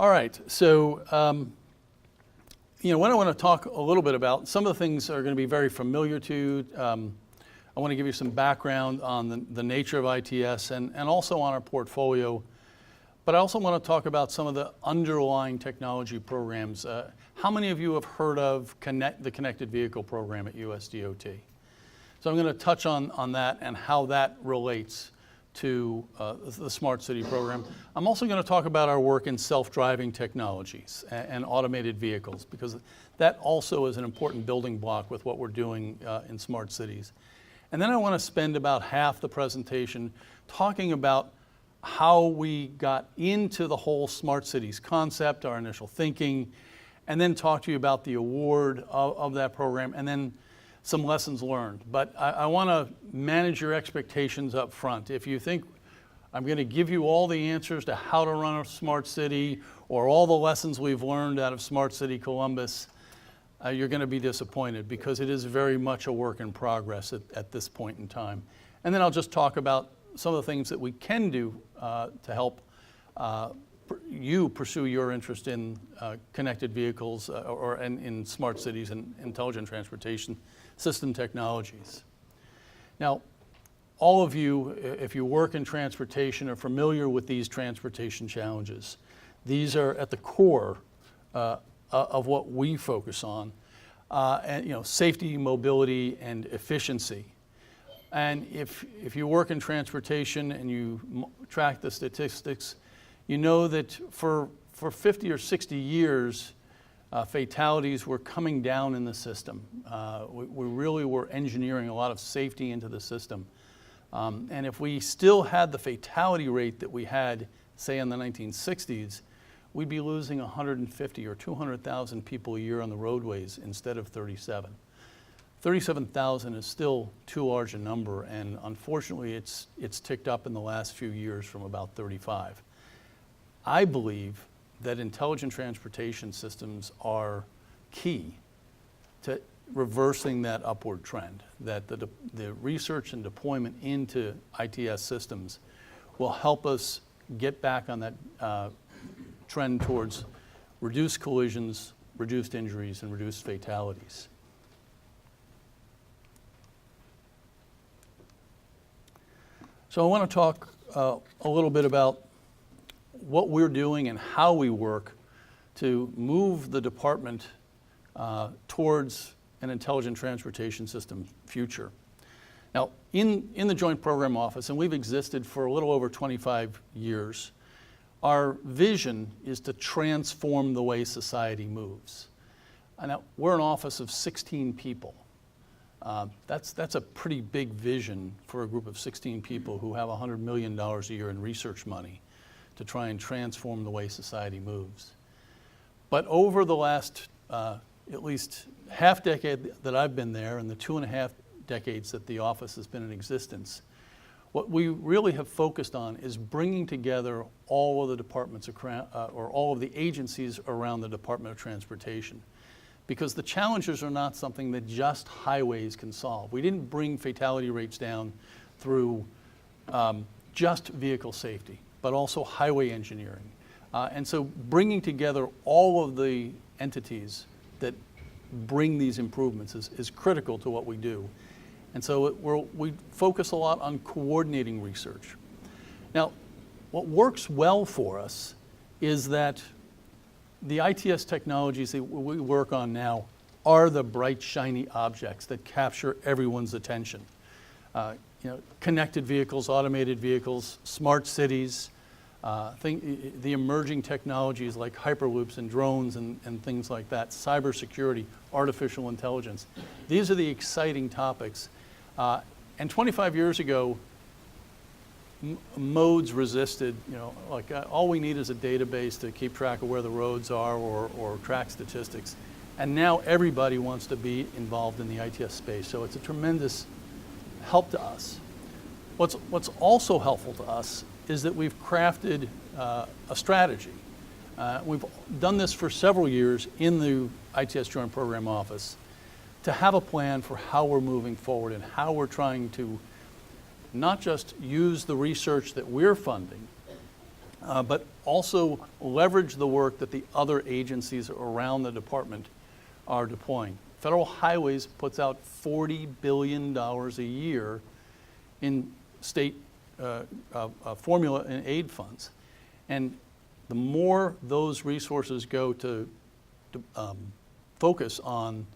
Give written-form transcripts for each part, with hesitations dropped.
All right, so what I want to talk a little bit about, some of the things are going to be very familiar to you. I want to give you some background on the nature of ITS and also on our portfolio. But I also want to talk about some of the underlying technology programs. How many of you have heard of the Connected Vehicle Program at USDOT? So I'm going to touch on that and how that relates to the Smart City program. I'm also going to talk about our work in self-driving technologies and automated vehicles, because that also is an important building block with what we're doing in smart cities. And then I want to spend about half the presentation talking about how we got into the whole smart cities concept, our initial thinking, and then talk to you about the award of that program, and then some lessons learned. But I want to manage your expectations up front. If you think I'm going to give you all the answers to how to run a smart city or all the lessons we've learned out of Smart City Columbus, you're going to be disappointed, because it is very much a work in progress at this point in time. And then I'll just talk about some of the things that we can do to help you pursue your interest in connected vehicles or in smart cities and intelligent transportation system technologies. Now, all of you, if you work in transportation, are familiar with these transportation challenges. These are at the core of what we focus on, and safety, mobility, and efficiency. And if you work in transportation and you track the statistics, you know that for 50 or 60 years, fatalities were coming down in the system. We really were engineering a lot of safety into the system. And if we still had the fatality rate that we had, say, in the 1960s, we'd be losing 150 or 200,000 people a year on the roadways instead of 37. 37,000 is still too large a number, and unfortunately it's ticked up in the last few years from about 35. I believe that intelligent transportation systems are key to reversing that upward trend, that the research and deployment into ITS systems will help us get back on that trend towards reduced collisions, reduced injuries, and reduced fatalities. So I want to talk a little bit about what we're doing and how we work to move the department towards an intelligent transportation system future. Now, in the Joint Program Office, and we've existed for a little over 25 years, our vision is to transform the way society moves. Now, we're an office of 16 people. That's a pretty big vision for a group of 16 people who have $100 million a year in research money to try and transform the way society moves. But over the last at least half decade that I've been there, and the 2.5 decades that the office has been in existence, what we really have focused on is bringing together all of the departments or all of the agencies around the Department of Transportation. Because the challenges are not something that just highways can solve. We didn't bring fatality rates down through just vehicle safety, but also highway engineering. And so bringing together all of the entities that bring these improvements is critical to what we do. And so we focus a lot on coordinating research. Now, what works well for us is that the ITS technologies that we work on now are the bright, shiny objects that capture everyone's attention. Connected vehicles, automated vehicles, smart cities, the emerging technologies like hyperloops and drones and things like that, cybersecurity, artificial intelligence. These are the exciting topics. And 25 years ago, modes resisted, all we need is a database to keep track of where the roads are or track statistics. And now everybody wants to be involved in the ITS space, so it's a tremendous help to us. What's also helpful to us is that we've crafted a strategy. We've done this for several years in the ITS Joint Program Office to have a plan for how we're moving forward and how we're trying to not just use the research that we're funding, but also leverage the work that the other agencies around the department are deploying. Federal Highways puts out $40 billion a year in state formula and aid funds. And the more those resources go to focus on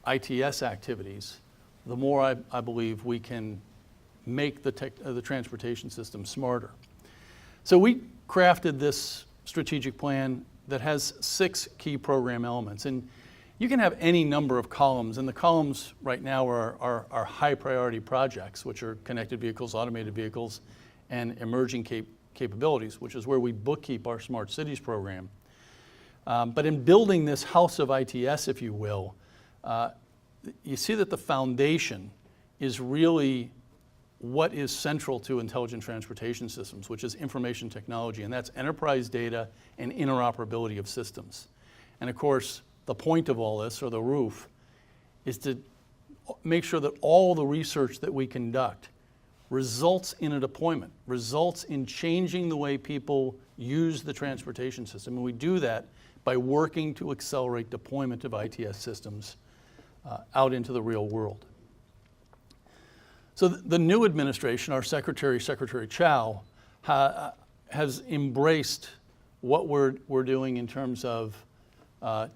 ITS activities, the more I believe we can make the transportation system smarter. So we crafted this strategic plan that has 6 key program elements. And you can have any number of columns, and the columns right now are high priority projects, which are connected vehicles, automated vehicles, and emerging capabilities, which is where we bookkeep our Smart Cities program. But in building this house of ITS, if you will, you see that the foundation is really what is central to intelligent transportation systems, which is information technology, and that's enterprise data and interoperability of systems. And of course, the point of all this, or the roof, is to make sure that all the research that we conduct results in a deployment, results in changing the way people use the transportation system. And we do that by working to accelerate deployment of ITS systems out into the real world. So the new administration, our Secretary Chow, has embraced what we're doing in terms of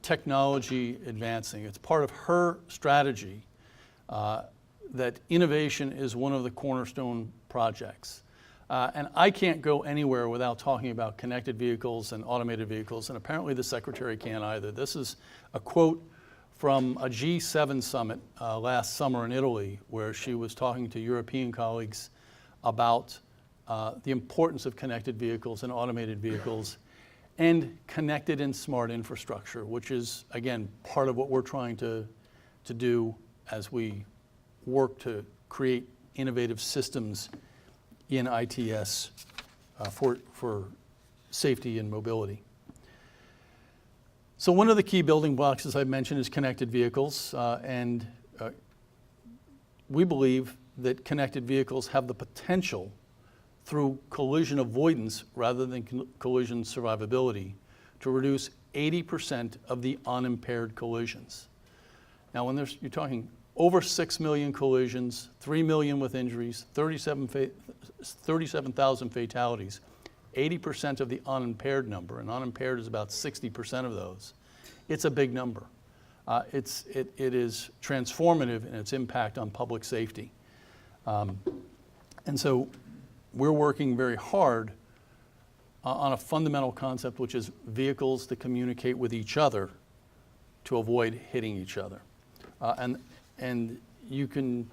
technology advancing. It's part of her strategy that innovation is one of the cornerstone projects. And I can't go anywhere without talking about connected vehicles and automated vehicles, and apparently the Secretary can't either. This is a quote from a G7 summit last summer in Italy, where she was talking to European colleagues about the importance of connected vehicles and automated vehicles and connected and smart infrastructure, which is, again, part of what we're trying to do as we work to create innovative systems in ITS for safety and mobility. So one of the key building blocks, as I mentioned, is connected vehicles, and we believe that connected vehicles have the potential, through collision avoidance rather than collision survivability, to reduce 80% of the unimpaired collisions. Now, when you're talking over 6 million collisions, 3 million with injuries, 37,000 fatalities, 80% of the unimpaired number, and unimpaired is about 60% of those, it's a big number. It is transformative in its impact on public safety. And so we're working very hard on a fundamental concept, which is vehicles that communicate with each other to avoid hitting each other. And you can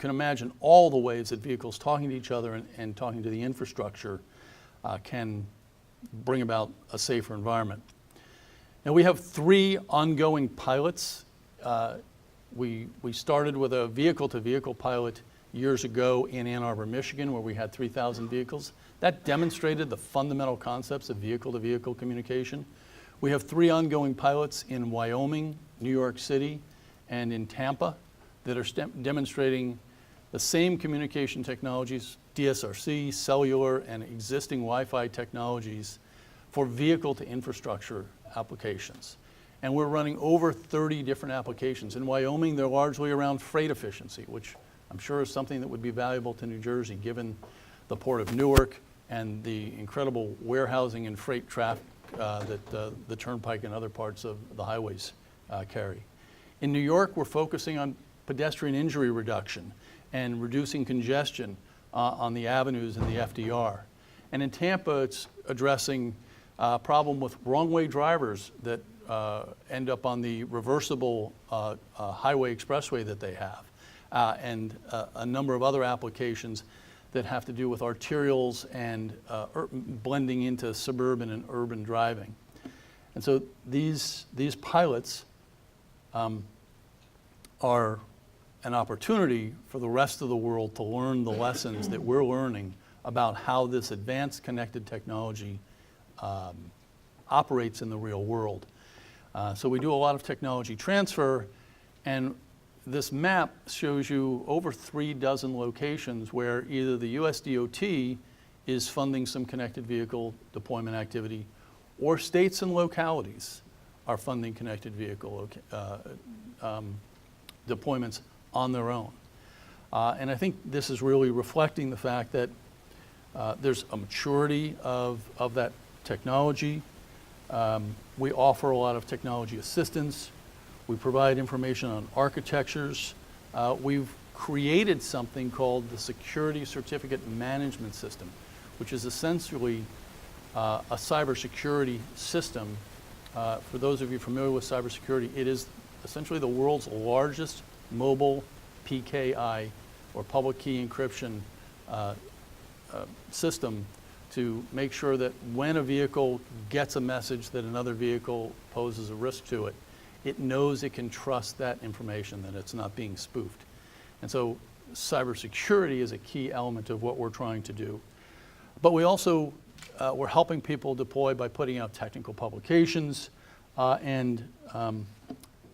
imagine all the ways that vehicles talking to each other and talking to the infrastructure can bring about a safer environment. Now, we have 3 ongoing pilots. We started with a vehicle-to-vehicle pilot years ago in Ann Arbor, Michigan, where we had 3,000 vehicles. That demonstrated the fundamental concepts of vehicle-to-vehicle communication. We have 3 ongoing pilots in Wyoming, New York City, and in Tampa that are demonstrating the same communication technologies, DSRC, cellular, and existing Wi-Fi technologies for vehicle-to-infrastructure applications. And we're running over 30 different applications. In Wyoming, they're largely around freight efficiency, which I'm sure is something that would be valuable to New Jersey, given the Port of Newark and the incredible warehousing and freight traffic that the Turnpike and other parts of the highways carry. In New York, we're focusing on pedestrian injury reduction and reducing congestion on the avenues and the FDR. And in Tampa, it's addressing a problem with wrong-way drivers that end up on the reversible highway expressway that they have, and a number of other applications that have to do with arterials and blending into suburban and urban driving. And so these pilots are an opportunity for the rest of the world to learn the lessons that we're learning about how this advanced connected technology operates in the real world. So we do a lot of technology transfer, and this map shows you over 36 locations where either the US DOT is funding some connected vehicle deployment activity, or states and localities are funding connected vehicle deployments on their own. And I think this is really reflecting the fact that there's a maturity of that technology. We offer a lot of technology assistance. We provide information on architectures. We've created something called the Security Certificate Management System, which is essentially a cybersecurity system. For those of you familiar with cybersecurity, it is essentially the world's largest mobile PKI, or public key encryption system, to make sure that when a vehicle gets a message that another vehicle poses a risk to it, it knows it can trust that information, that it's not being spoofed. And so cybersecurity is a key element of what we're trying to do. But we also, we're helping people deploy by putting out technical publications and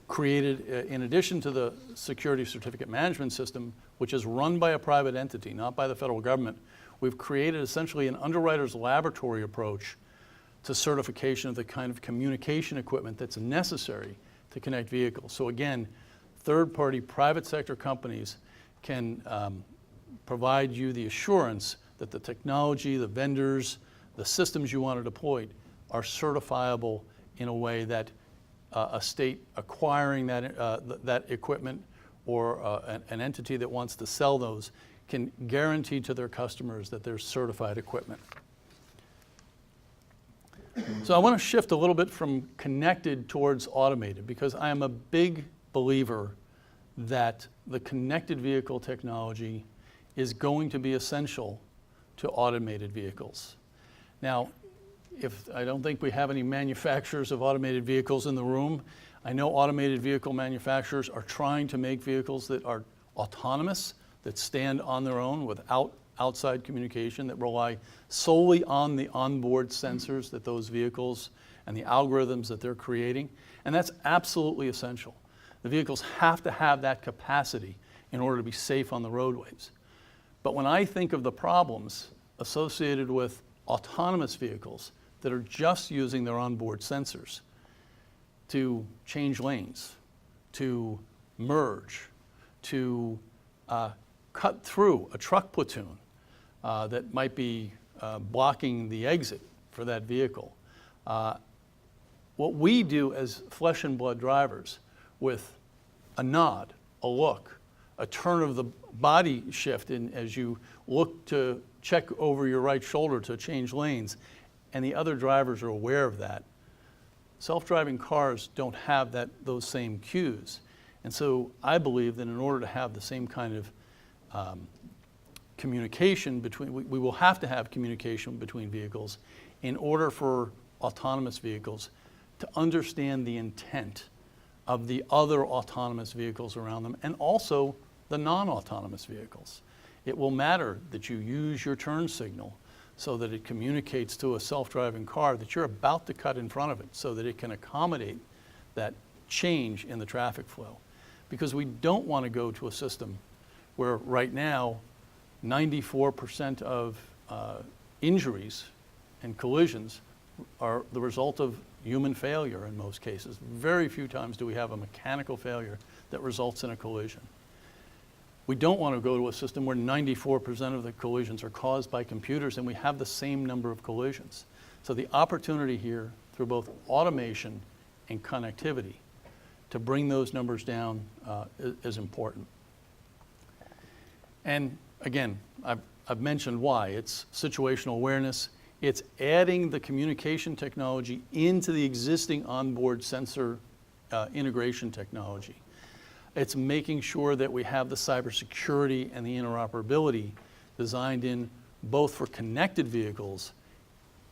created, in addition to the Security Certificate Management System, which is run by a private entity, not by the federal government, we've created essentially an underwriter's laboratory approach to certification of the kind of communication equipment that's necessary to connect vehicles. So again, third-party private sector companies can provide you the assurance that the technology, the vendors, the systems you want to deploy are certifiable in a way that a state acquiring that equipment, or an entity that wants to sell those, can guarantee to their customers that they're certified equipment. So I want to shift a little bit from connected towards automated, because I am a big believer that the connected vehicle technology is going to be essential to automated vehicles. Now, I don't think we have any manufacturers of automated vehicles in the room. I know automated vehicle manufacturers are trying to make vehicles that are autonomous, that stand on their own without outside communication, that rely solely on the onboard sensors that those vehicles and the algorithms that they're creating. And that's absolutely essential. The vehicles have to have that capacity in order to be safe on the roadways. But when I think of the problems associated with autonomous vehicles that are just using their onboard sensors to change lanes, to merge, to cut through a truck platoon that might be blocking the exit for that vehicle. What we do as flesh and blood drivers, with a nod, a look, a turn of the body shift as you look to check over your right shoulder to change lanes, and the other drivers are aware of that. Self-driving cars don't have those same cues. And so I believe that in order to have the same kind of communication between, we will have to have communication between vehicles in order for autonomous vehicles to understand the intent of the other autonomous vehicles around them, and also the non-autonomous vehicles. It will matter that you use your turn signal so that it communicates to a self-driving car that you're about to cut in front of it, so that it can accommodate that change in the traffic flow. Because we don't want to go to a system where right now 94% of injuries and collisions are the result of human failure in most cases. Very few times do we have a mechanical failure that results in a collision. We don't want to go to a system where 94% of the collisions are caused by computers and we have the same number of collisions. So the opportunity here, through both automation and connectivity, to bring those numbers down is important. And again, I've mentioned why. It's situational awareness. It's adding the communication technology into the existing onboard sensor integration technology. It's making sure that we have the cybersecurity and the interoperability designed in both for connected vehicles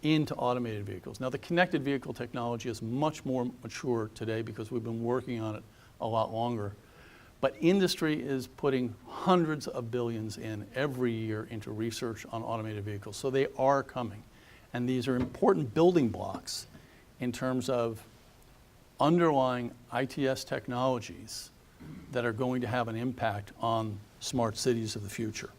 into automated vehicles. Now, the connected vehicle technology is much more mature today because we've been working on it a lot longer. But industry is putting hundreds of billions in every year into research on automated vehicles. So they are coming. And these are important building blocks in terms of underlying ITS technologies that are going to have an impact on smart cities of the future.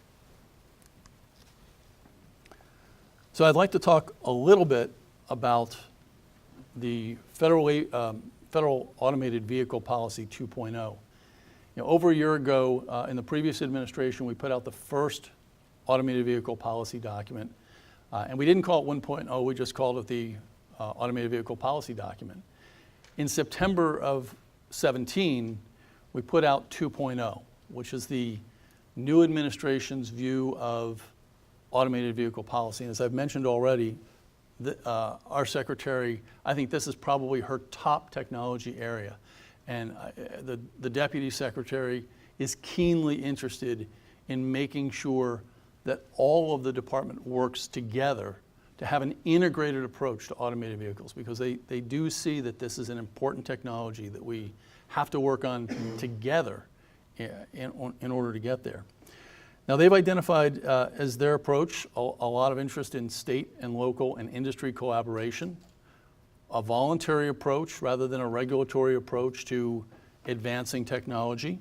So I'd like to talk a little bit about the Federal Automated Vehicle Policy 2.0. Over a year ago, in the previous administration, we put out the first automated vehicle policy document. And we didn't call it 1.0, we just called it the Automated Vehicle Policy Document. In September of 17, we put out 2.0, which is the new administration's view of automated vehicle policy. And as I've mentioned already, our secretary, I think this is probably her top technology area. And the deputy secretary is keenly interested in making sure that all of the department works together to have an integrated approach to automated vehicles, because they do see that this is an important technology that we have to work on together in order to get there. Now, they've identified as their approach a lot of interest in state and local and industry collaboration, a voluntary approach rather than a regulatory approach to advancing technology.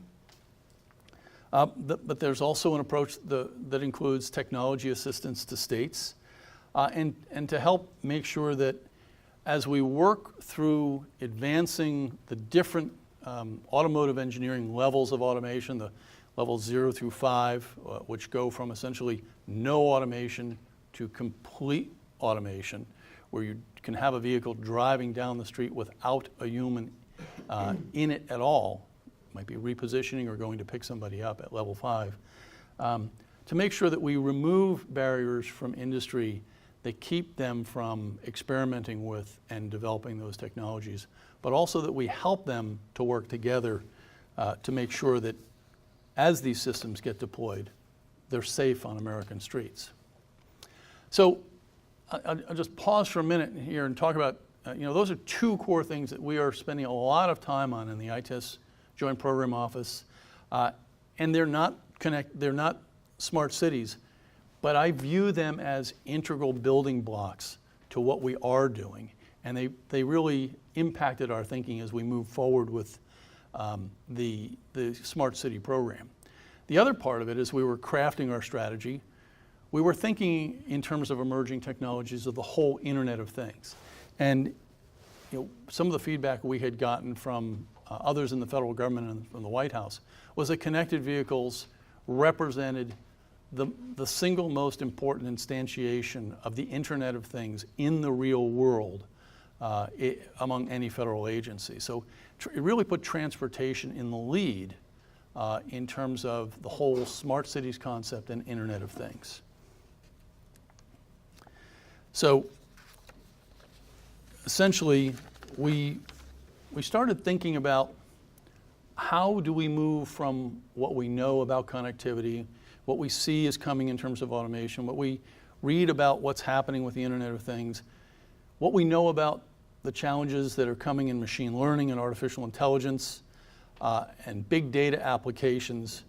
But there's also an approach that includes technology assistance to states and to help make sure that as we work through advancing the different automotive engineering levels of automation, the levels 0 through 5, which go from essentially no automation to complete automation, where you can have a vehicle driving down the street without a human in it at all, might be repositioning or going to pick somebody up at level 5, to make sure that we remove barriers from industry that keep them from experimenting with and developing those technologies, but also that we help them to work together to make sure that as these systems get deployed, they're safe on American streets. So I'll just pause for a minute here and talk about, those are two core things that we are spending a lot of time on in the ITIS Joint Program Office, and they're not smart cities, but I view them as integral building blocks to what we are doing, and they really impacted our thinking as we move forward with the Smart City program. The other part of it is we were crafting our strategy. We were thinking in terms of emerging technologies of the whole Internet of Things, and some of the feedback we had gotten from others in the federal government and from the White House was that connected vehicles represented the single most important instantiation of the Internet of Things in the real world among any federal agency. So it really put transportation in the lead in terms of the whole smart cities concept and Internet of Things. So essentially, we started thinking about how do we move from what we know about connectivity, what we see is coming in terms of automation, what we read about what's happening with the Internet of Things, what we know about the challenges that are coming in machine learning and artificial intelligence, and big data applications,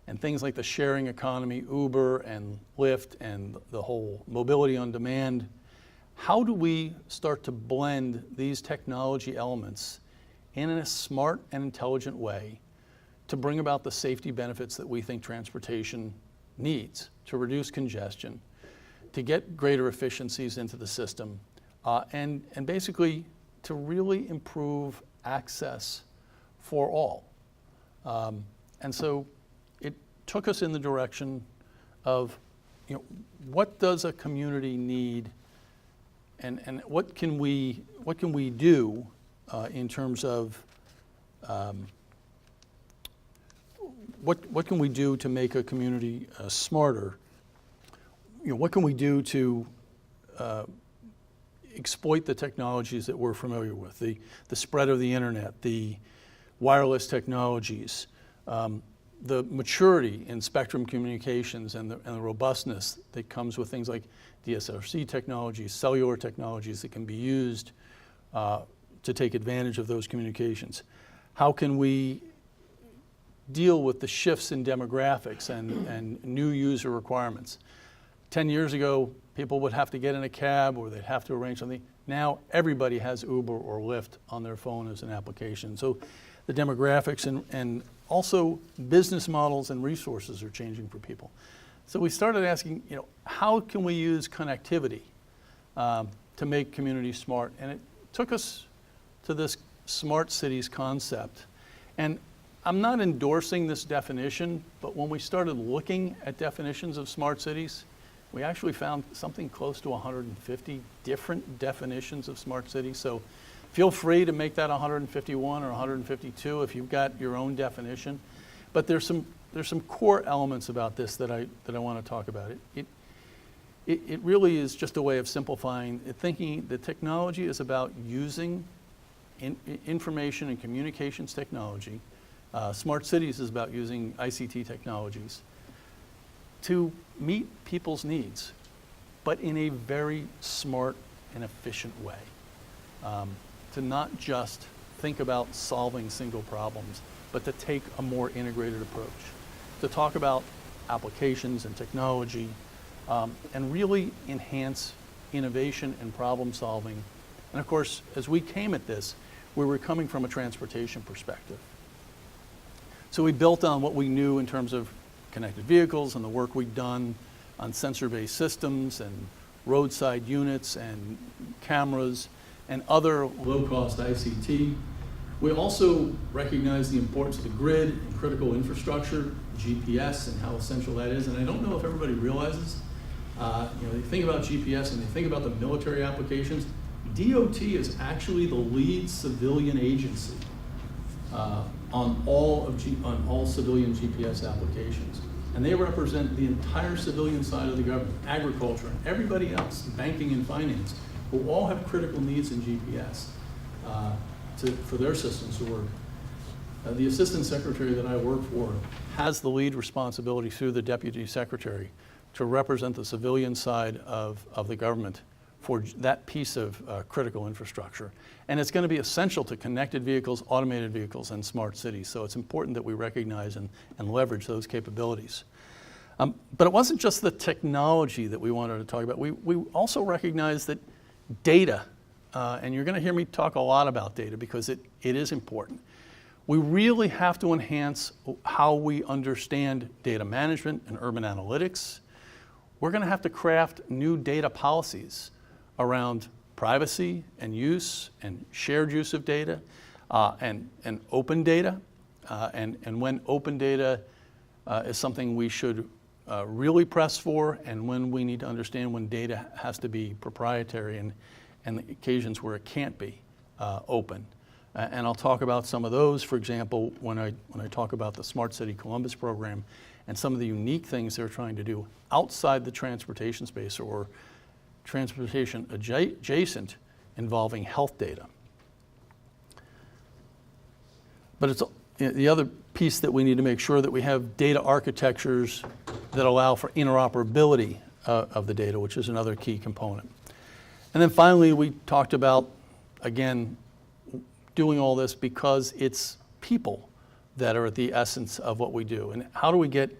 and things like the sharing economy, Uber and Lyft, and the whole mobility on demand. How do we start to blend these technology elements in a smart and intelligent way to bring about the safety benefits that we think transportation needs to reduce congestion, to get greater efficiencies into the system, and basically to really improve access for all. And so it took us in the direction of, what does a community need, and what can we do in terms of what can we do to make a community smarter? What can we do to exploit the technologies that we're familiar with, the spread of the internet, the wireless technologies, the maturity in spectrum communications and the robustness that comes with things like DSRC technologies, cellular technologies that can be used to take advantage of those communications. How can we deal with the shifts in demographics and new user requirements? 10 years ago, people would have to get in a cab or they'd have to arrange something. Now everybody has Uber or Lyft on their phone as an application. So the demographics and also business models and resources are changing for people. So we started asking, how can we use connectivity to make communities smart. And it took us to this smart cities concept. And I'm not endorsing this definition, but when we started looking at definitions of smart cities, we actually found something close to 150 different definitions of smart cities. So feel free to make that 151 or 152 if you've got your own definition. But there's some core elements about this that I want to talk about. It really is just a way of simplifying it, thinking that technology is about using information and communications technology. Smart cities is about using ICT technologies to meet people's needs, but in a very smart and efficient way. To not just think about solving single problems, but to take a more integrated approach. To talk about applications and technology, and really enhance innovation and problem solving. And of course, as we came at this, we were coming from a transportation perspective. So we built on what we knew in terms of connected vehicles and the work we'd done on sensor-based systems and roadside units and cameras and other low-cost ICT. We also recognize the importance of the grid and critical infrastructure, GPS, and how essential that is. And I don't know if everybody realizes, they think about GPS and they think about the military applications. DOT is actually the lead civilian agency on all civilian GPS applications. And they represent the entire civilian side of the government, agriculture, and everybody else, banking and finance, who all have critical needs in GPS for their systems to work. The assistant secretary that I work for has the lead responsibility through the deputy secretary to represent the civilian side of the government for that piece of critical infrastructure. And it's going to be essential to connected vehicles, automated vehicles, and smart cities. So it's important that we recognize and leverage those capabilities. But it wasn't just the technology that we wanted to talk about. We also recognize that data, and you're going to hear me talk a lot about data because it is important. We really have to enhance how we understand data management and urban analytics. We're going to have to craft new data policies around privacy and use and shared use of data and open data. And when open data is something we should really press for, and when we need to understand when data has to be proprietary and the occasions where it can't be open. And I'll talk about some of those, for example, when I talk about the Smart City Columbus program and some of the unique things they're trying to do outside the transportation space or transportation adjacent involving health data. But it's the other piece that we need to make sure that we have data architectures that allow for interoperability of the data, which is another key component. And then finally, we talked about, again, doing all this because it's people that are at the essence of what we do. And how do we get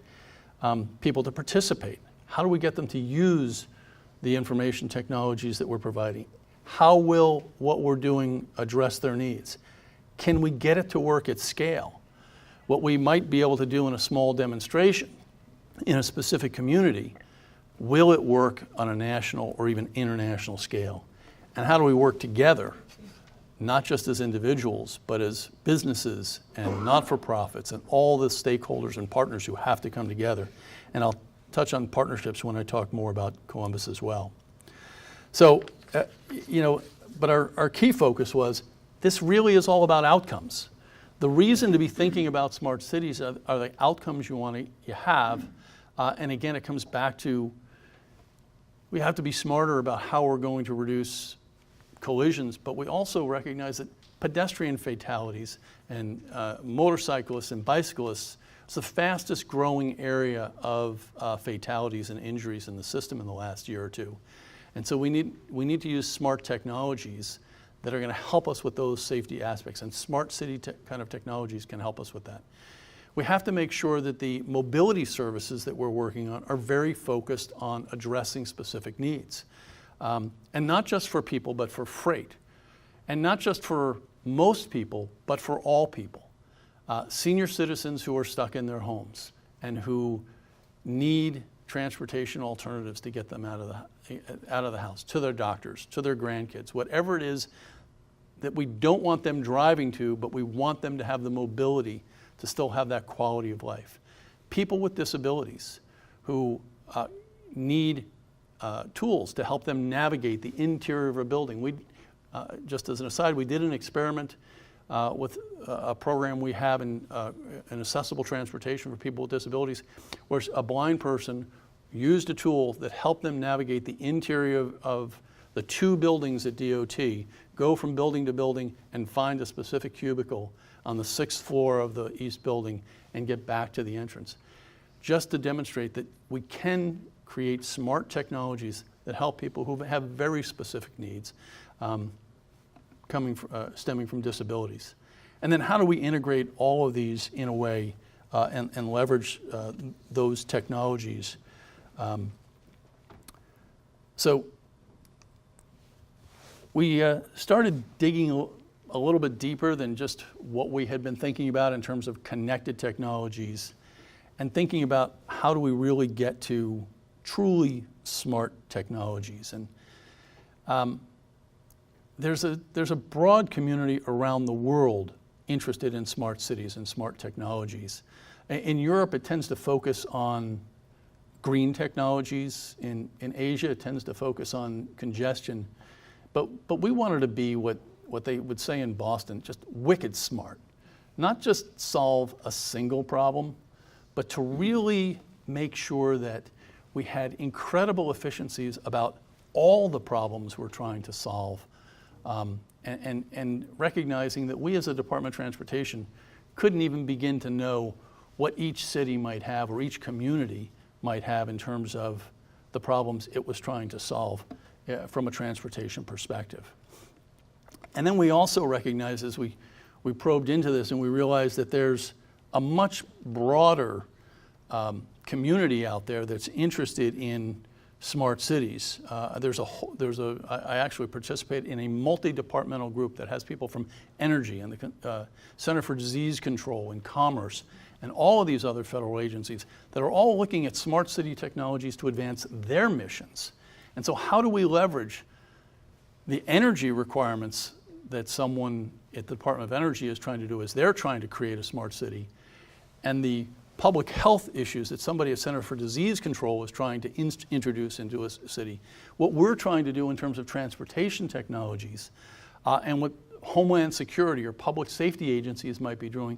people to participate? How do we get them to use the information technologies that we're providing? How will what we're doing address their needs? Can we get it to work at scale? What we might be able to do in a small demonstration in a specific community, will it work on a national or even international scale? And how do we work together, not just as individuals, but as businesses and not-for-profits and all the stakeholders and partners who have to come together? And I'll touch on partnerships when I talk more about Columbus as well. So, but our key focus was, this really is all about outcomes. The reason to be thinking about smart cities are the outcomes you have. And again, it comes back to, we have to be smarter about how we're going to reduce collisions, but we also recognize that pedestrian fatalities and motorcyclists and bicyclists is the fastest growing area of fatalities and injuries in the system in the last year or two. And so we need to use smart technologies that are going to help us with those safety aspects, and smart city kind of technologies can help us with that. We have to make sure that the mobility services that we're working on are very focused on addressing specific needs. And not just for people, but for freight. And not just for most people, but for all people. Senior citizens who are stuck in their homes and who need transportation alternatives to get them out of the house, to their doctors, to their grandkids, whatever it is that we don't want them driving to, but we want them to have the mobility to still have that quality of life. People with disabilities who need tools to help them navigate the interior of a building. Just as an aside, we did an experiment with a program we have in accessible transportation for people with disabilities, where a blind person used a tool that helped them navigate the interior of the 2 buildings at DOT, go from building to building and find a specific cubicle on the 6th floor of the east building and get back to the entrance. Just to demonstrate that we can create smart technologies that help people who have very specific needs stemming from disabilities. And then how do we integrate all of these in a way and leverage those technologies? So we started digging a little bit deeper than just what we had been thinking about in terms of connected technologies, and thinking about how do we really get to truly smart technologies. And there's a broad community around the world interested in smart cities and smart technologies. In Europe, it tends to focus on green technologies. In Asia, it tends to focus on congestion. But we wanted to be what they would say in Boston, just wicked smart. Not just solve a single problem, but to really make sure that we had incredible efficiencies about all the problems we're trying to solve. And recognizing that we as a Department of Transportation couldn't even begin to know what each city might have or each community might have in terms of the problems it was trying to solve from a transportation perspective. And then we also recognized as we probed into this, and we realized that there's a much broader community out there that's interested in smart cities. I actually participate in a multi-departmental group that has people from energy and the Center for Disease Control and Commerce and all of these other federal agencies that are all looking at smart city technologies to advance their missions. And so how do we leverage the energy requirements that someone at the Department of Energy is trying to do as they're trying to create a smart city, and the public health issues that somebody at Center for Disease Control is trying to introduce into a city, what we're trying to do in terms of transportation technologies, and what Homeland Security or public safety agencies might be doing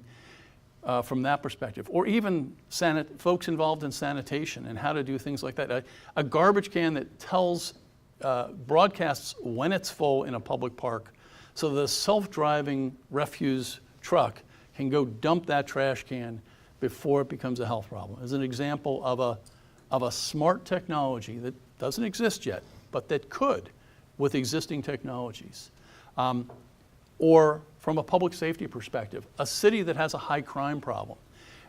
from that perspective, or even folks involved in sanitation and how to do things like that. A garbage can that broadcasts when it's full in a public park, so the self-driving refuse truck can go dump that trash can before it becomes a health problem, as an example of a smart technology that doesn't exist yet, but that could with existing technologies. Or from a public safety perspective, a city that has a high crime problem,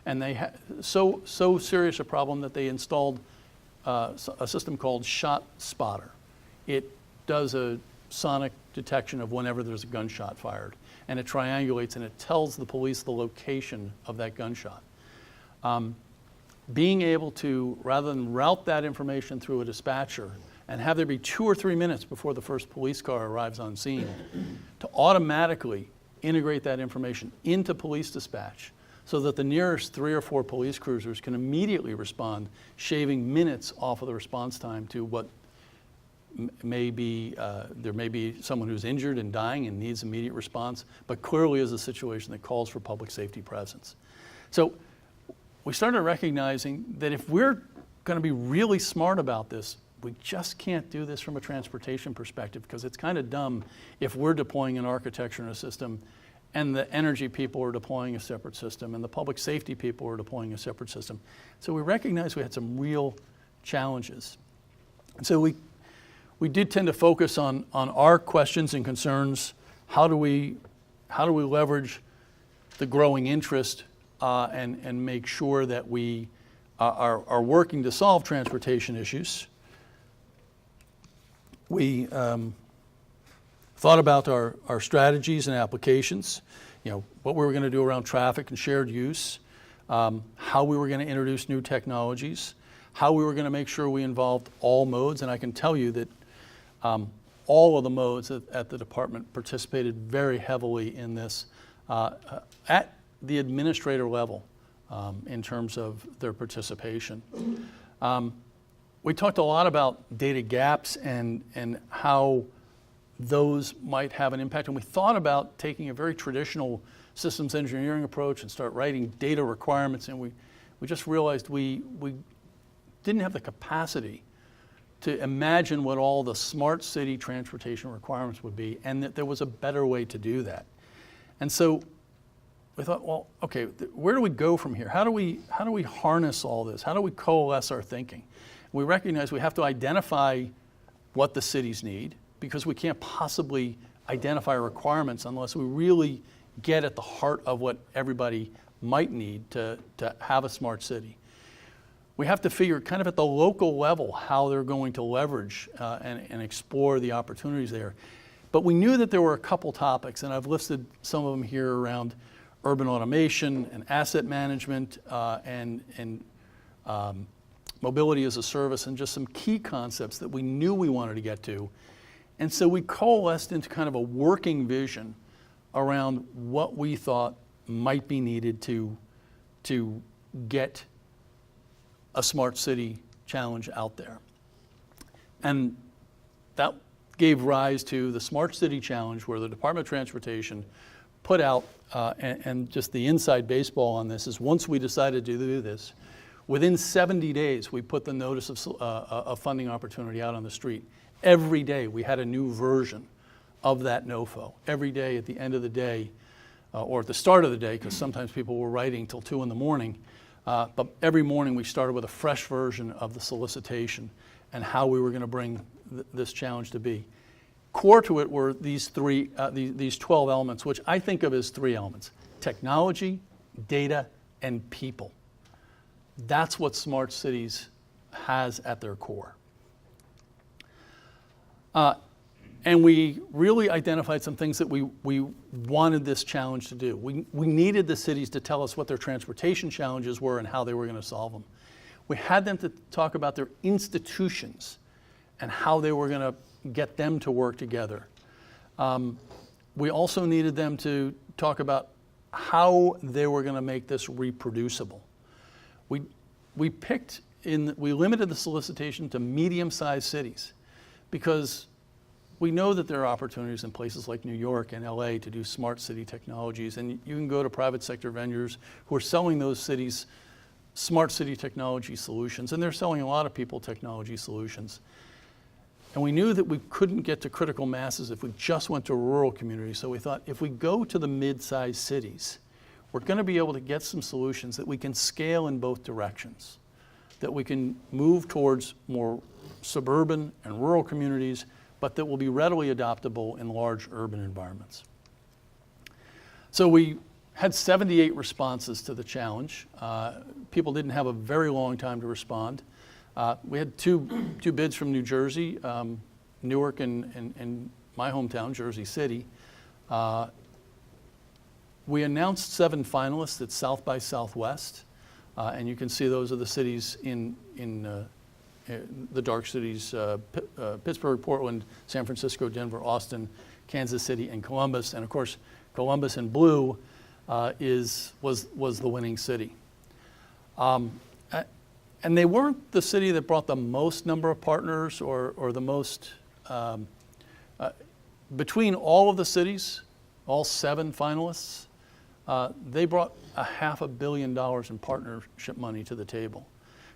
and they so serious a problem that they installed a system called Shot Spotter. It does a sonic detection of whenever there's a gunshot fired, and it triangulates and it tells the police the location of that gunshot. Being able to, rather than route that information through a dispatcher and have there be 2 or 3 minutes before the first police car arrives on scene, to automatically integrate that information into police dispatch so that the nearest 3 or 4 police cruisers can immediately respond, shaving minutes off of the response time to what may be, there may be someone who's injured and dying and needs immediate response, but clearly is a situation that calls for public safety presence. So we started recognizing that if we're going to be really smart about this, we just can't do this from a transportation perspective, because it's kind of dumb if we're deploying an architecture and a system and the energy people are deploying a separate system and the public safety people are deploying a separate system. So we recognized we had some real challenges. And so we did tend to focus on our questions and concerns. How do we leverage the growing interest and make sure that we are working to solve transportation issues? We thought about our strategies and applications, what we were going to do around traffic and shared use, how we were going to introduce new technologies, how we were going to make sure we involved all modes, and I can tell you that all of the modes at the department participated very heavily in this at the administrator level in terms of their participation. We talked a lot about data gaps and how those might have an impact, and we thought about taking a very traditional systems engineering approach and start writing data requirements, and we just realized we didn't have the capacity to imagine what all the smart city transportation requirements would be, and that there was a better way to do that. And so we thought, well, okay, where do we go from here? How do we harness all this? How do we coalesce our thinking? We recognize we have to identify what the cities need, because we can't possibly identify requirements unless we really get at the heart of what everybody might need to have a smart city. We have to figure kind of at the local level how they're going to leverage and explore the opportunities there. But we knew that there were a couple topics, and I've listed some of them here around urban automation and asset management and mobility as a service, and just some key concepts that we knew we wanted to get to. And so we coalesced into kind of a working vision around what we thought might be needed to get a smart city challenge out there. And that gave rise to the Smart City Challenge, where the Department of Transportation put out, and just the inside baseball on this is, once we decided to do this, within 70 days, we put the notice of funding opportunity out on the street. Every day, we had a new version of that NOFO. Every day at the end of the day, or at the start of the day, because sometimes people were writing till 2 in the morning, but every morning we started with a fresh version of the solicitation and how we were going to bring this challenge to be. Core to it were these 12 elements, which I think of as 3 elements: technology, data, and people. That's what Smart Cities has at their core. And we really identified some things that we wanted this challenge to do. We needed the cities to tell us what their transportation challenges were and how they were going to solve them. We had them to talk about their institutions and how they were going to get them to work together. We also needed them to talk about how they were going to make this reproducible. We limited the solicitation to medium-sized cities, because we know that there are opportunities in places like New York and LA to do smart city technologies, and you can go to private sector vendors who are selling those cities smart city technology solutions, and they're selling a lot of people technology solutions. And we knew that we couldn't get to critical masses if we just went to rural communities, so we thought if we go to the mid-sized cities, we're going to be able to get some solutions that we can scale in both directions, that we can move towards more suburban and rural communities, but that will be readily adoptable in large urban environments. So we had 78 responses to the challenge. People didn't have a very long time to respond. We had two bids from New Jersey, Newark and my hometown, Jersey City. We announced 7 finalists at South by Southwest, and you can see those are the cities in the dark cities: Pittsburgh, Portland, San Francisco, Denver, Austin, Kansas City, and Columbus. And of course, Columbus in blue was the winning city. And they weren't the city that brought the most number of partners or the most, between all of the cities, all 7 finalists, they brought $500 million in partnership money to the table.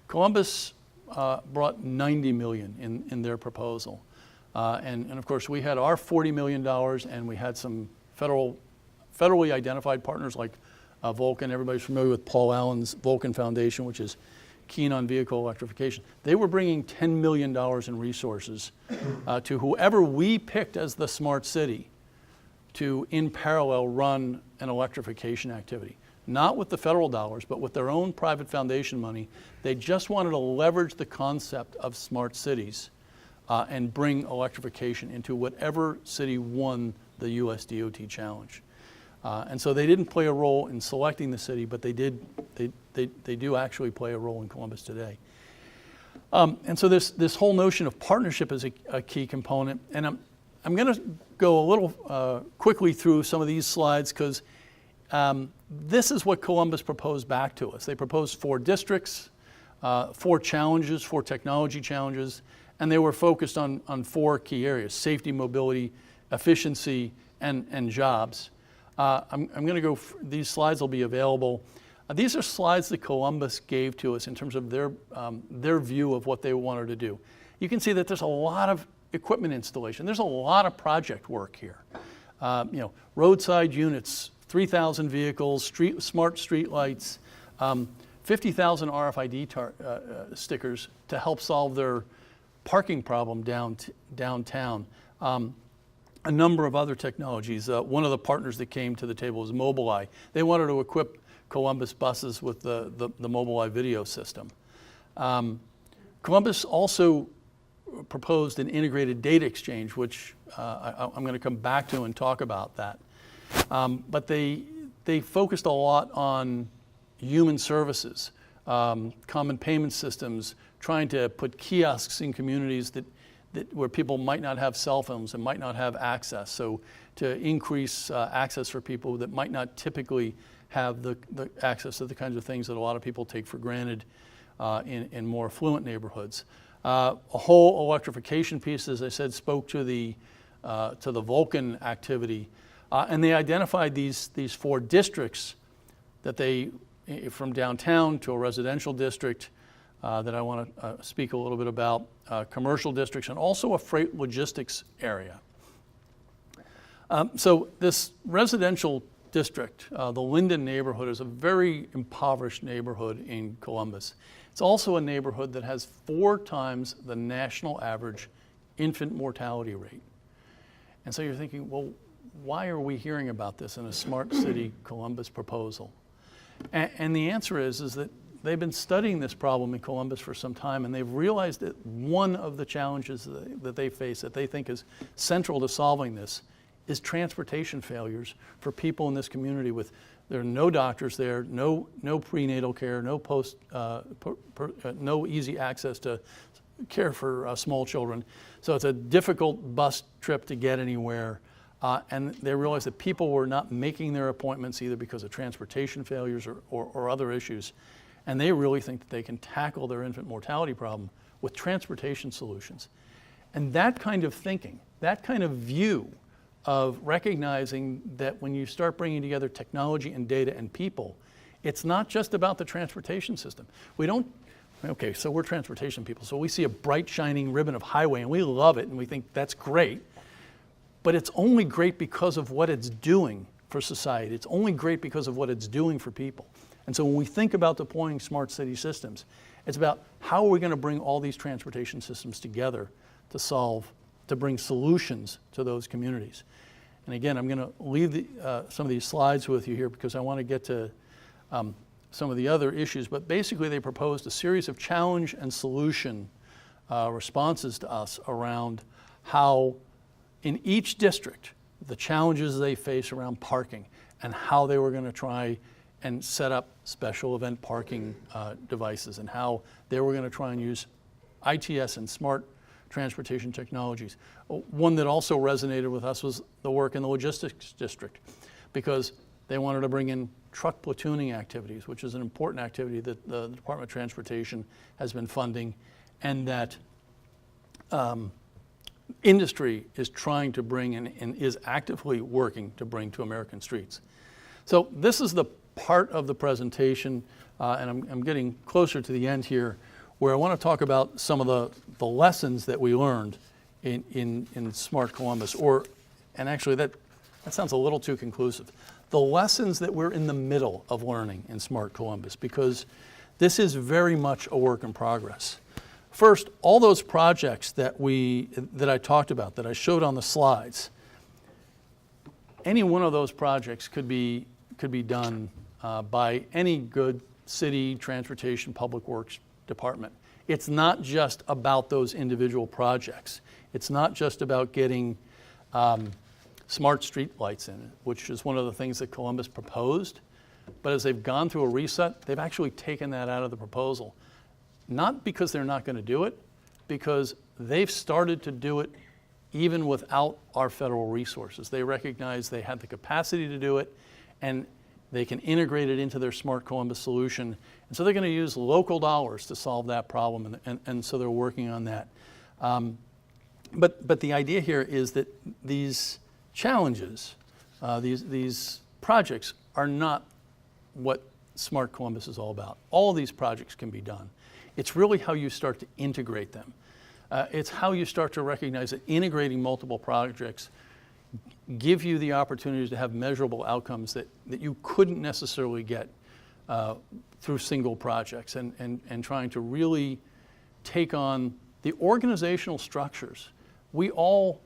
Columbus brought $90 million in their proposal. And of course, we had our $40 million, and we had some federally identified partners like Vulcan. Everybody's familiar with Paul Allen's Vulcan Foundation, which is keen on vehicle electrification. They were bringing $10 million in resources to whoever we picked as the smart city to, in parallel, run an electrification activity. Not with the federal dollars, but with their own private foundation money. They just wanted to leverage the concept of smart cities and bring electrification into whatever city won the US DOT challenge. And so they didn't play a role in selecting the city, but they do actually play a role in Columbus today. And so this whole notion of partnership is a key component. And I'm going to go a little quickly through some of these slides because this is what Columbus proposed back to us. They proposed 4 districts, 4 challenges, 4 technology challenges, and they were focused on 4 key areas: safety, mobility, efficiency, and jobs. I'm going to go, these slides will be available. These are slides that Columbus gave to us in terms of their view of what they wanted to do. You can see that there's a lot of equipment installation. There's a lot of project work here. Roadside units, 3,000 vehicles, smart street lights, 50,000 RFID stickers to help solve their parking problem downtown. A number of other technologies. One of the partners that came to the table was Mobileye. They wanted to equip Columbus buses with the Mobileye video system. Columbus also proposed an integrated data exchange, which I'm going to come back to and talk about that. But they focused a lot on human services, common payment systems, trying to put kiosks in communities that where people might not have cell phones and might not have access. So to increase access for people that might not typically have the access to the kinds of things that a lot of people take for granted in more affluent neighborhoods. A whole electrification piece, as I said, spoke to the Vulcan activity, and they identified these 4 districts that they, from downtown to a residential district that I want to speak a little bit about, commercial districts, and also a freight logistics area. So this residential district, the Linden neighborhood, is a very impoverished neighborhood in Columbus. It's also a neighborhood that has 4 times the national average infant mortality rate. And so you're thinking, well, why are we hearing about this in a Smart City Columbus proposal? And the answer is that they've been studying this problem in Columbus for some time, and they've realized that one of the challenges that they face, that they think is central to solving this, is transportation failures for people in this community. There are no doctors there, no prenatal care, no easy access to care for small children. So it's a difficult bus trip to get anywhere. And they realized that people were not making their appointments either because of transportation failures or other issues. And they really think that they can tackle their infant mortality problem with transportation solutions. And that kind of thinking, that kind of view of recognizing that when you start bringing together technology and data and people, it's not just about the transportation system. Okay, so we're transportation people, so we see a bright shining ribbon of highway and we love it and we think that's great, but it's only great because of what it's doing for society. It's only great because of what it's doing for people. And so when we think about deploying smart city systems, it's about how are we going to bring all these transportation systems together to bring solutions to those communities. And again, I'm going to leave some of these slides with you here because I want to get to some of the other issues. But basically, they proposed a series of challenge and solution responses to us around how, in each district, the challenges they face around parking and how they were going to try and set up special event parking devices and how they were going to try and use ITS and smart transportation technologies. One that also resonated with us was the work in the logistics district, because they wanted to bring in truck platooning activities, which is an important activity that the Department of Transportation has been funding and that industry is trying to bring and is actively working to bring to American streets. So this is the part of the presentation, and I'm getting closer to the end here, where I want to talk about some of the lessons that we learned in Smart Columbus, and actually that sounds a little too conclusive. The lessons that we're in the middle of learning in Smart Columbus, because this is very much a work in progress. First, all those projects that I talked about, that I showed on the slides, any one of those projects could be done by any good city transportation public works department. It's not just about those individual projects. It's not just about getting smart street lights in, which is one of the things that Columbus proposed. But as they've gone through a reset, they've actually taken that out of the proposal. not because they're not going to do it, because they've started to do it even without our federal resources. They recognize they have the capacity to do it, and they can integrate it into their Smart Columbus solution. And so they're going to use local dollars to solve that problem, and so they're working on that. But the idea here is that these challenges, these projects are not what Smart Columbus is all about. All of these projects can be done. It's really how you start to integrate them. It's how you start to recognize that integrating multiple projects give you the opportunities to have measurable outcomes that you couldn't necessarily get through single projects, and trying to really take on the organizational structures. We all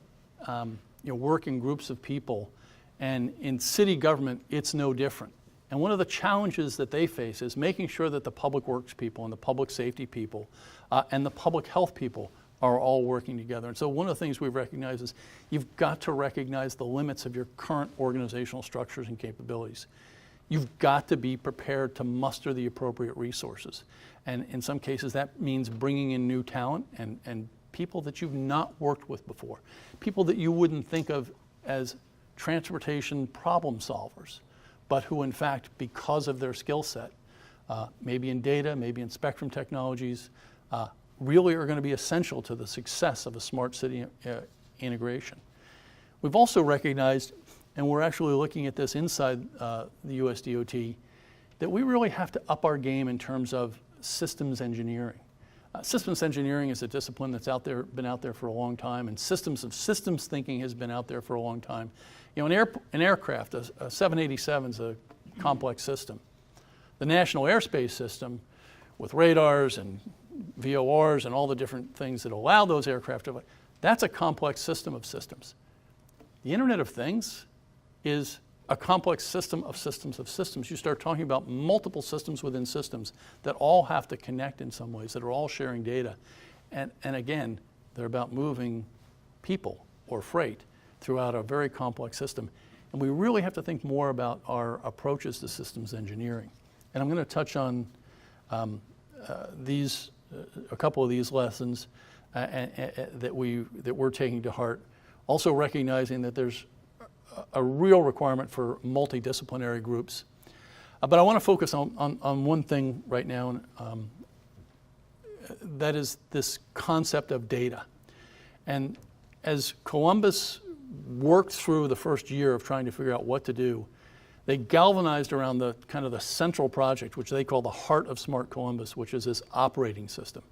work in groups of people, and in city government, it's no different. And one of the challenges that they face is making sure that the public works people and the public safety people and the public health people are all working together. And so one of the things we've recognized is you've got to recognize the limits of your current organizational structures and capabilities. You've got to be prepared to muster the appropriate resources. And in some cases, that means bringing in new talent and people that you've not worked with before, people that you wouldn't think of as transportation problem solvers, but who in fact, because of their skill set, maybe in data, maybe in spectrum technologies, really are going to be essential to the success of a smart city integration. We've also recognized, and we're actually looking at this inside the USDOT, that we really have to up our game in terms of systems engineering. Systems engineering is a discipline that's been out there for a long time, and systems thinking has been out there for a long time. You know, an aircraft, a 787 is a complex system. The National Airspace System, with radars and VORs and all the different things that allow those aircraft to fly, that's a complex system of systems. The Internet of Things is a complex system of systems of systems. You start talking about multiple systems within systems that all have to connect in some ways, that are all sharing data. And again, they're about moving people or freight throughout a very complex system. And we really have to think more about our approaches to systems engineering. And I'm going to touch on a couple of these lessons that we're taking to heart. Also recognizing that there's a real requirement for multidisciplinary groups. But I want to focus on one thing right now, and that is this concept of data. And as Columbus worked through the first year of trying to figure out what to do, they galvanized around the kind of the central project, which they call the heart of Smart Columbus, which is this operating system.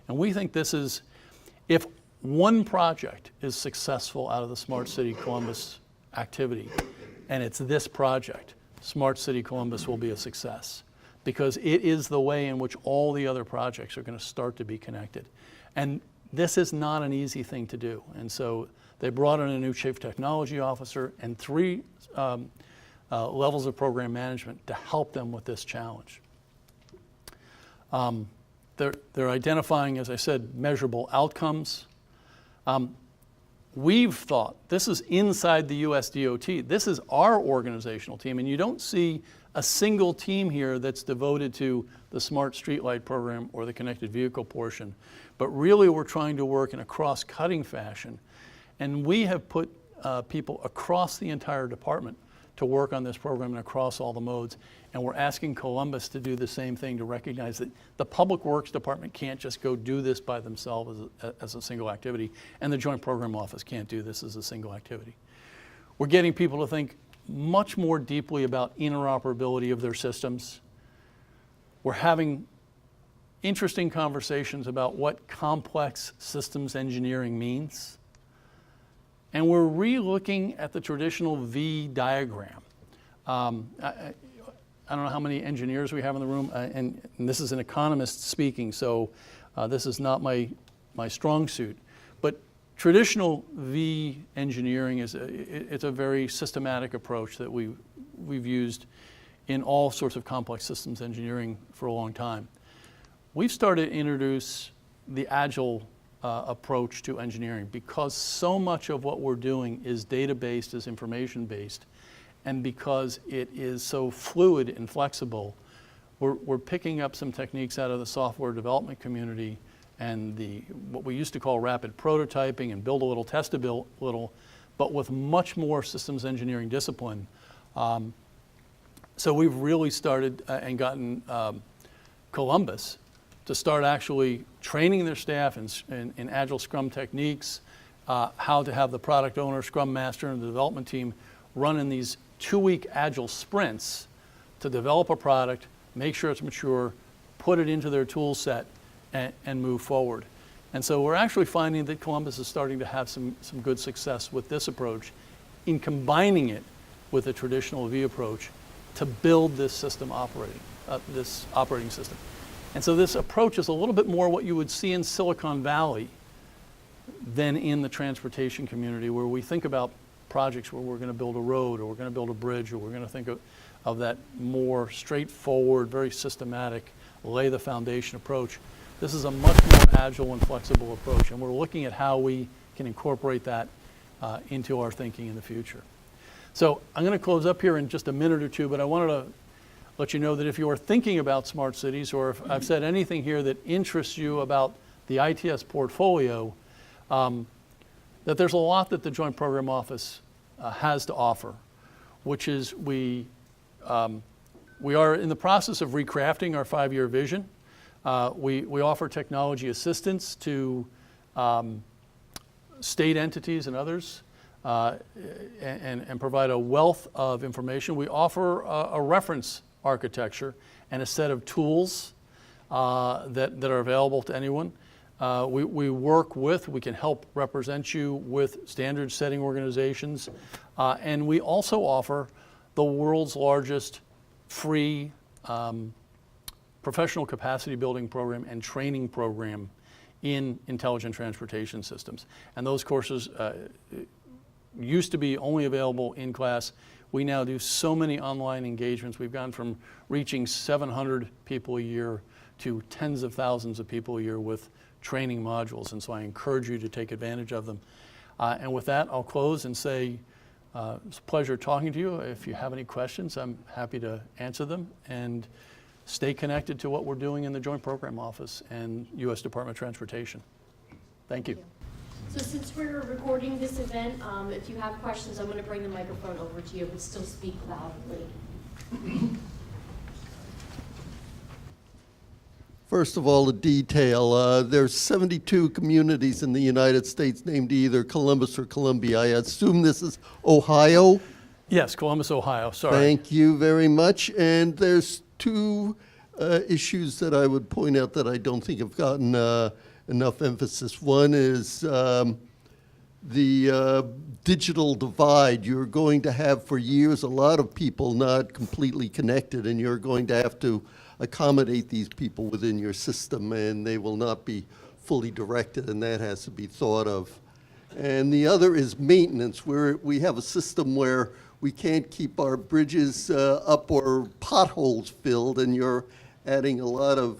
And we think this is, if one project is successful out of the Smart City Columbus activity, and it's this project, Smart City Columbus will be a success, because it is the way in which all the other projects are going to start to be connected. And this is not an easy thing to do. And so they brought in a new chief technology officer and 3 levels of program management to help them with this challenge. They're identifying, as I said, measurable outcomes. We've thought, this is inside the USDOT, this is our organizational team, and you don't see a single team here that's devoted to the Smart Streetlight program or the connected vehicle portion, but really we're trying to work in a cross-cutting fashion. And we have put people across the entire department to work on this program and across all the modes. And we're asking Columbus to do the same thing, to recognize that the Public Works Department can't just go do this by themselves as a single activity, and the Joint Program Office can't do this as a single activity. We're getting people to think much more deeply about interoperability of their systems. We're having interesting conversations about what complex systems engineering means. And we're re-looking at the traditional V diagram. I don't know how many engineers we have in the room, and this is an economist speaking, so this is not my strong suit. But traditional V engineering it's a very systematic approach that we've used in all sorts of complex systems engineering for a long time. We've started to introduce the agile approach to engineering, because so much of what we're doing is data-based, is information-based, and because it is so fluid and flexible, we're picking up some techniques out of the software development community and what we used to call rapid prototyping and build a little, test a little, but with much more systems engineering discipline. So we've really started and gotten Columbus to start actually training their staff in Agile Scrum techniques, how to have the product owner, Scrum Master, and the development team run in these 2-week Agile sprints to develop a product, make sure it's mature, put it into their tool set, and move forward. And so we're actually finding that Columbus is starting to have some good success with this approach in combining it with the traditional V approach to build this system this operating system. And so this approach is a little bit more what you would see in Silicon Valley than in the transportation community, where we think about projects where we're going to build a road, or we're going to build a bridge, or we're going to think of that more straightforward, very systematic, lay the foundation approach. This is a much more agile and flexible approach, and we're looking at how we can incorporate that into our thinking in the future. So I'm going to close up here in just a minute or two, but I wanted to let you know that if you are thinking about smart cities, or if I've said anything here that interests you about the ITS portfolio, that there's a lot that the Joint Program Office has to offer, which is we are in the process of recrafting our 5-year vision. We offer technology assistance to state entities and others, and provide a wealth of information. We offer a reference architecture and a set of tools that are available to anyone. We can help represent you with standard setting organizations, and we also offer the world's largest free professional capacity building program and training program in intelligent transportation systems. And those courses used to be only available in class. We now do so many online engagements. We've gone from reaching 700 people a year to tens of thousands of people a year with training modules, and so I encourage you to take advantage of them. And with that, I'll close and say it's a pleasure talking to you. If you have any questions, I'm happy to answer them, and stay connected to what we're doing in the Joint Program Office and U.S. Department of Transportation. Thank you. So since we're recording this event, if you have questions, I'm going to bring the microphone over to you, but still speak loudly. First of all, the detail. There's 72 communities in the United States named either Columbus or Columbia. I assume this is Ohio? Yes, Columbus, Ohio. Sorry. Thank you very much. And there's two issues that I would point out that I don't think have gotten enough emphasis. One is the digital divide. You're going to have for years a lot of people not completely connected, and you're going to have to accommodate these people within your system, and they will not be fully directed, and that has to be thought of. And the other is maintenance, where we have a system where we can't keep our bridges up or potholes filled, and you're adding a lot of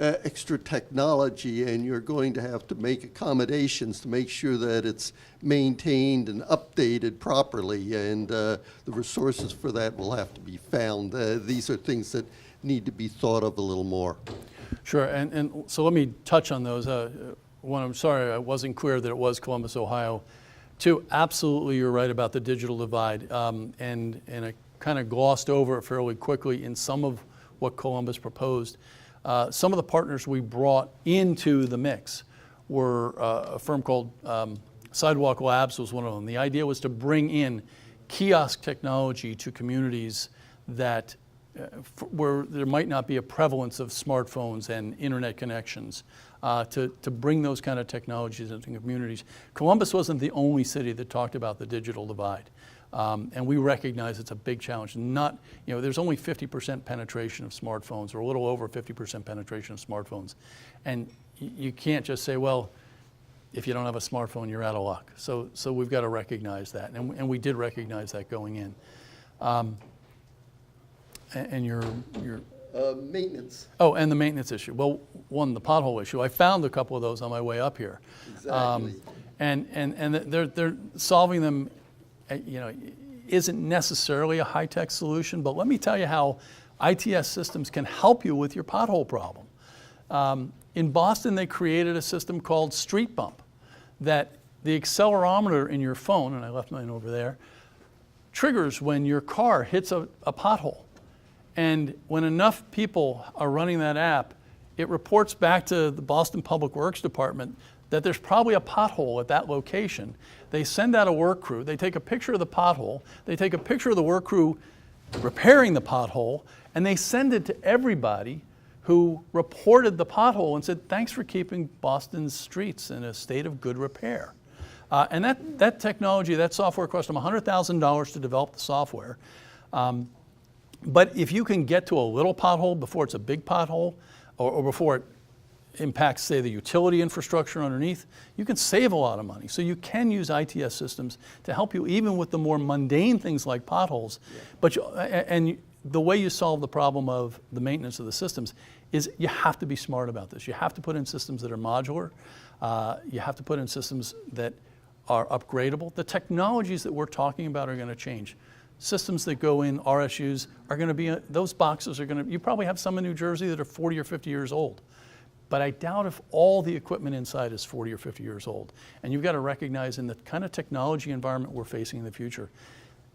extra technology, and you're going to have to make accommodations to make sure that it's maintained and updated properly, and the resources for that will have to be found. These are things that need to be thought of a little more. Sure, and so let me touch on those. One, I'm sorry I wasn't clear that it was Columbus, Ohio. Two, absolutely you're right about the digital divide, and I kind of glossed over it fairly quickly in some of what Columbus proposed. Some of the partners we brought into the mix were a firm called Sidewalk Labs was one of them. The idea was to bring in kiosk technology to communities that where there might not be a prevalence of smartphones and internet connections, to bring those kind of technologies into communities. Columbus wasn't the only city that talked about the digital divide. And we recognize it's a big challenge. There's only 50% penetration of smartphones, or a little over 50% penetration of smartphones. And you can't just say, well, if you don't have a smartphone, you're out of luck. So we've got to recognize that. And we did recognize that going in. And your Maintenance. Oh, and the maintenance issue. Well, one, the pothole issue. I found a couple of those on my way up here. Exactly. And they're solving them, isn't necessarily a high-tech solution, but let me tell you how ITS systems can help you with your pothole problem. In Boston, they created a system called Street Bump that the accelerometer in your phone, and I left mine over there, triggers when your car hits a pothole. And when enough people are running that app, it reports back to the Boston Public Works Department that there's probably a pothole at that location. They send out a work crew, they take a picture of the pothole, they take a picture of the work crew repairing the pothole, and they send it to everybody who reported the pothole and said, thanks for keeping Boston's streets in a state of good repair. And that technology, that software cost them $100,000 to develop the software. But if you can get to a little pothole before it's a big pothole, or before it impacts, say, the utility infrastructure underneath, you can save a lot of money. So you can use ITS systems to help you even with the more mundane things like potholes. Yeah. And the way you solve the problem of the maintenance of the systems is you have to be smart about this. You have to put in systems that are modular. You have to put in systems that are upgradable. The technologies that we're talking about are going to change. Systems that go in RSUs are going to be, those boxes are going to, you probably have some in New Jersey that are 40 or 50 years old. But I doubt if all the equipment inside is 40 or 50 years old. And you've got to recognize in the kind of technology environment we're facing in the future,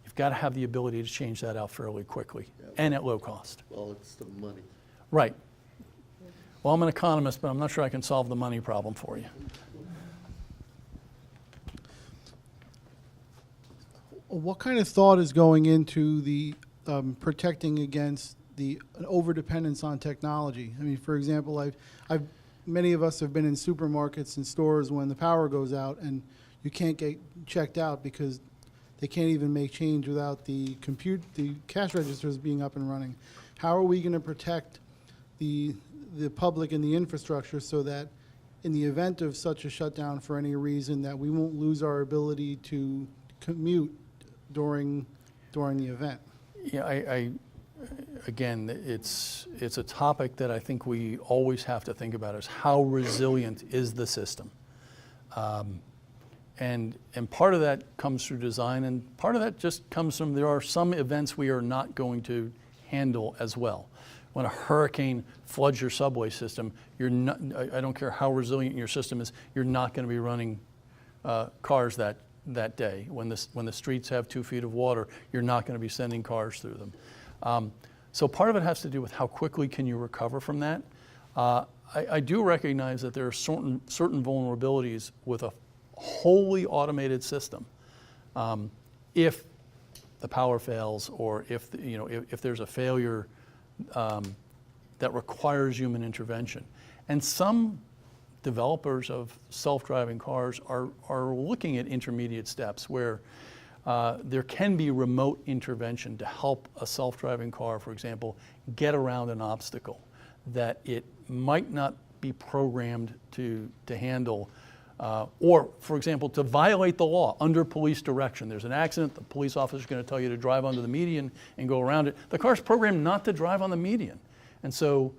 you've got to have the ability to change that out fairly quickly and at low cost. Well, it's the money. Right. Well, I'm an economist, but I'm not sure I can solve the money problem for you. What kind of thought is going into the protecting against the overdependence on technology? I mean, for example, many of us have been in supermarkets and stores when the power goes out and you can't get checked out because they can't even make change without the cash registers being up and running. How are we going to protect the public and the infrastructure so that in the event of such a shutdown for any reason that we won't lose our ability to commute during the event? Yeah, again, it's a topic that I think we always have to think about is how resilient is the system? And part of that comes through design, and part of that just comes from there are some events we are not going to handle as well. When a hurricane floods your subway system, you're not, I don't care how resilient your system is, you're not going to be running cars that day. When the streets have 2 feet of water, you're not going to be sending cars through them. So part of it has to do with how quickly can you recover from that. I do recognize that there are certain vulnerabilities with a wholly automated system. If the power fails, or if there's a failure that requires human intervention, and some developers of self-driving cars are looking at intermediate steps where there can be remote intervention to help a self-driving car, for example, get around an obstacle that it might not be programmed to handle, or, for example, to violate the law under police direction. There's an accident, the police officer is going to tell you to drive onto the median and go around it. The car's programmed not to drive on the median. And so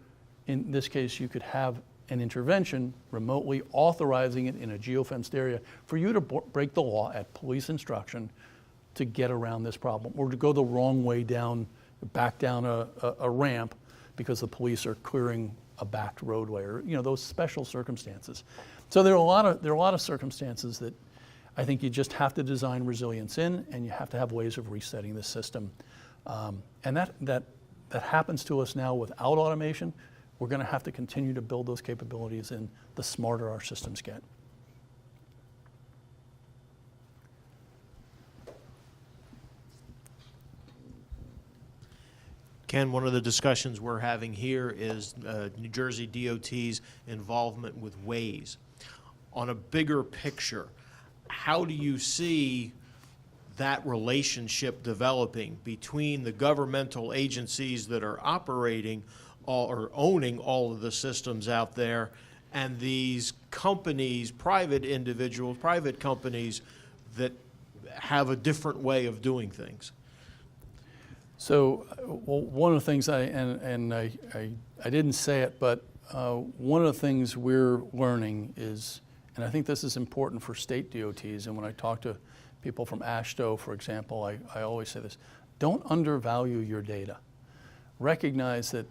in this case, you could have an intervention remotely authorizing it in a geofenced area for you to break the law at police instruction to get around this problem, or to go the wrong way back down a ramp because the police are clearing a backed roadway, or those special circumstances. So there are a lot of circumstances that I think you just have to design resilience in, and you have to have ways of resetting the system. And that happens to us now without automation. We're going to have to continue to build those capabilities in the smarter our systems get. Ken, one of the discussions we're having here is New Jersey DOT's involvement with Waze. On a bigger picture, how do you see that relationship developing between the governmental agencies that are operating or owning all of the systems out there and these companies, private individuals, private companies that have a different way of doing things? So one of the things I didn't say it, but one of the things we're learning is, and I think this is important for state DOTs, and when I talk to people from AASHTO, for example, I always say this: don't undervalue your data. recognize that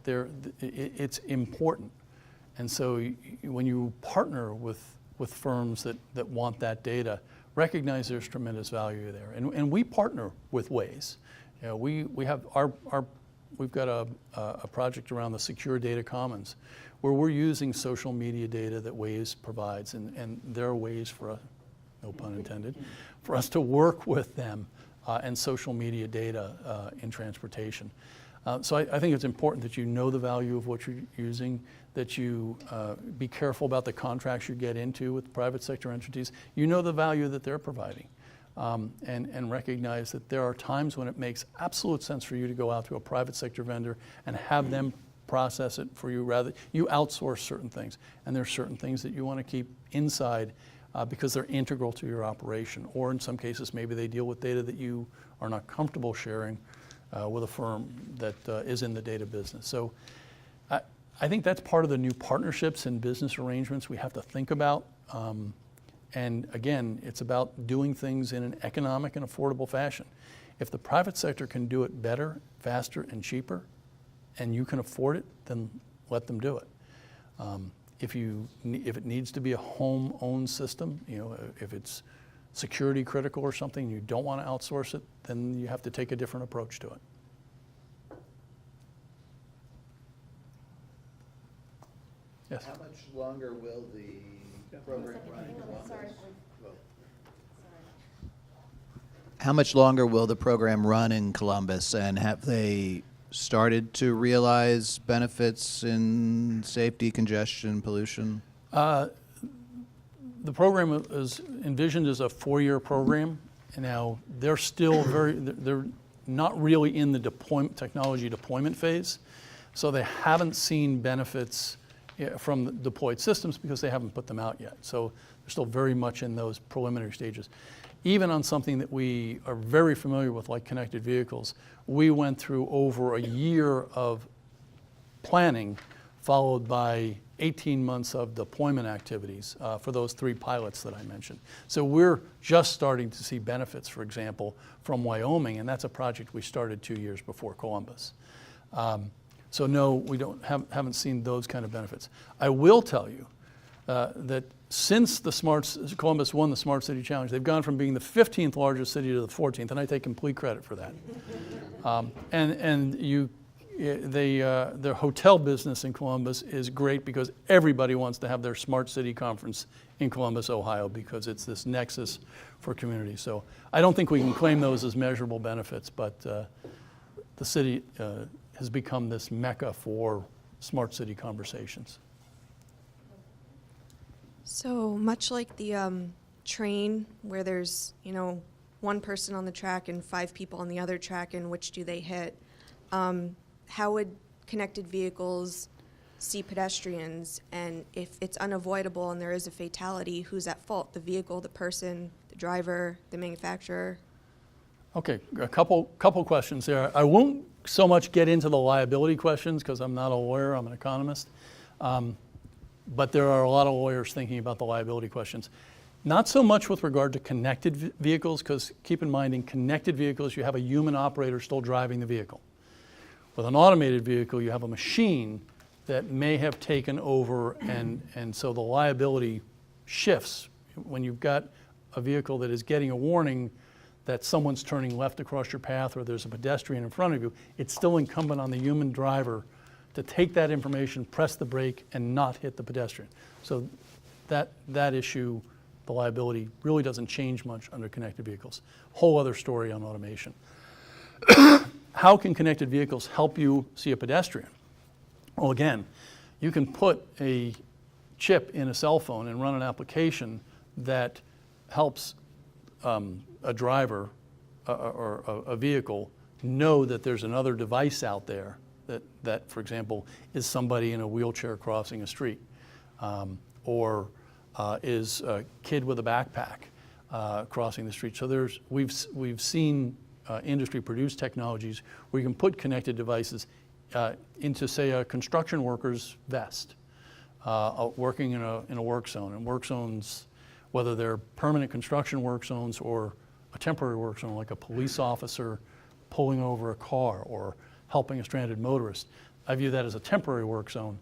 it's important. And so when you partner with firms that want that data, recognize there's tremendous value there. And we partner with Waze. You know, we have we've got a project around the secure data commons where we're using social media data that Waze provides, and there are ways for us, no pun intended, for us to work with them and social media data in transportation. So I think it's important that you know the value of what you're using, that you be careful about the contracts you get into with private sector entities. You know the value that they're providing, and recognize that there are times when it makes absolute sense for you to go out to a private sector vendor and have them process it for you. Rather, you outsource certain things, and there's certain things that you want to keep inside because they're integral to your operation. Or in some cases, maybe they deal with data that you are not comfortable sharing with a firm that is in the data business. So I think that's part of the new partnerships and business arrangements we have to think about. And again, it's about doing things in an economic and affordable fashion. If the private sector can do it better, faster, and cheaper, and you can afford it, then let them do it. If it needs to be a home-owned system, you know, if it's security critical or something, and you don't want to outsource it, then you have to take a different approach to it. Yes. How much longer will the program run in Columbus? How much longer will the program run in Columbus, and have they started to realize benefits in safety, congestion, pollution? The program is envisioned as a 4-year program, and now they're still they're not really in the technology deployment phase, so they haven't seen benefits from the deployed systems because they haven't put them out yet. So they're still very much in those preliminary stages. Even on something that we are very familiar with, like connected vehicles, we went through over a year of planning, followed by 18 months of deployment activities for those 3 pilots that I mentioned. So we're just starting to see benefits, for example, from Wyoming, and that's a project we started 2 years before Columbus. So no, we haven't seen those kind of benefits. I will tell you that since Columbus won the Smart City Challenge, they've gone from being the 15th largest city to the 14th, and I take complete credit for that. The hotel business in Columbus is great because everybody wants to have their Smart City Conference in Columbus, Ohio, because it's this nexus for community. So I don't think we can claim those as measurable benefits, but the city has become this mecca for smart city conversations. So much like the train, where there's, you know, 1 person on the track and 5 people on the other track, and which do they hit? How would connected vehicles see pedestrians? And if it's unavoidable and there is a fatality, who's at fault? The vehicle, the person, the driver, the manufacturer? Okay, a couple questions there. I won't so much get into the liability questions because I'm not a lawyer, I'm an economist. But there are a lot of lawyers thinking about the liability questions. Not so much with regard to connected vehicles, because keep in mind, in connected vehicles, you have a human operator still driving the vehicle. With an automated vehicle, you have a machine that may have taken over, and so the liability shifts. When you've got a vehicle that is getting a warning that someone's turning left across your path or there's a pedestrian in front of you, it's still incumbent on the human driver to take that information, press the brake, and not hit the pedestrian. So that issue, the liability, really doesn't change much under connected vehicles. Whole other story on automation. How can connected vehicles help you see a pedestrian? Well, again, you can put a chip in a cell phone and run an application that helps a driver or a vehicle know that there's another device out there that, for example, is somebody in a wheelchair crossing a street, or is a kid with a backpack crossing the street. So we've seen industry produce technologies where you can put connected devices into, say, a construction worker's vest, working in a work zone. And work zones, whether they're permanent construction work zones or a temporary work zone, like a police officer pulling over a car or helping a stranded motorist. I view that as a temporary work zone.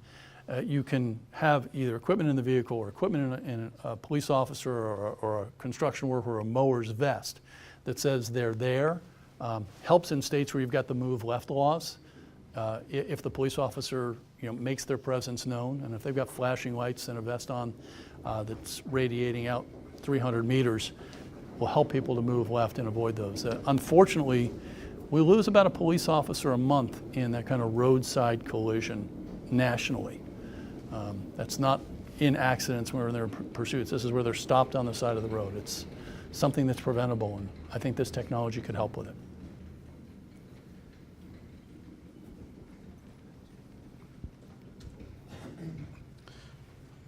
You can have either equipment in the vehicle or equipment in a police officer or a construction worker or a mower's vest that says they're there. Helps in states where you've got the move left laws. If the police officer makes their presence known, and if they've got flashing lights and a vest on that's radiating out 300 meters, will help people to move left and avoid those. Unfortunately, we lose about a police officer a month in that kind of roadside collision nationally. That's not in accidents where they're pursuits. This is where they're stopped on the side of the road. It's something that's preventable, and I think this technology could help with it.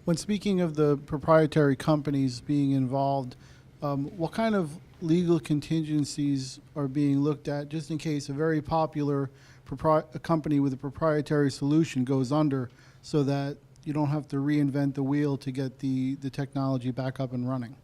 When speaking of the proprietary companies being involved, what kind of legal contingencies are being looked at just in case a very popular a company with a proprietary solution goes under, so that you don't have to reinvent the wheel to get the technology back up and running?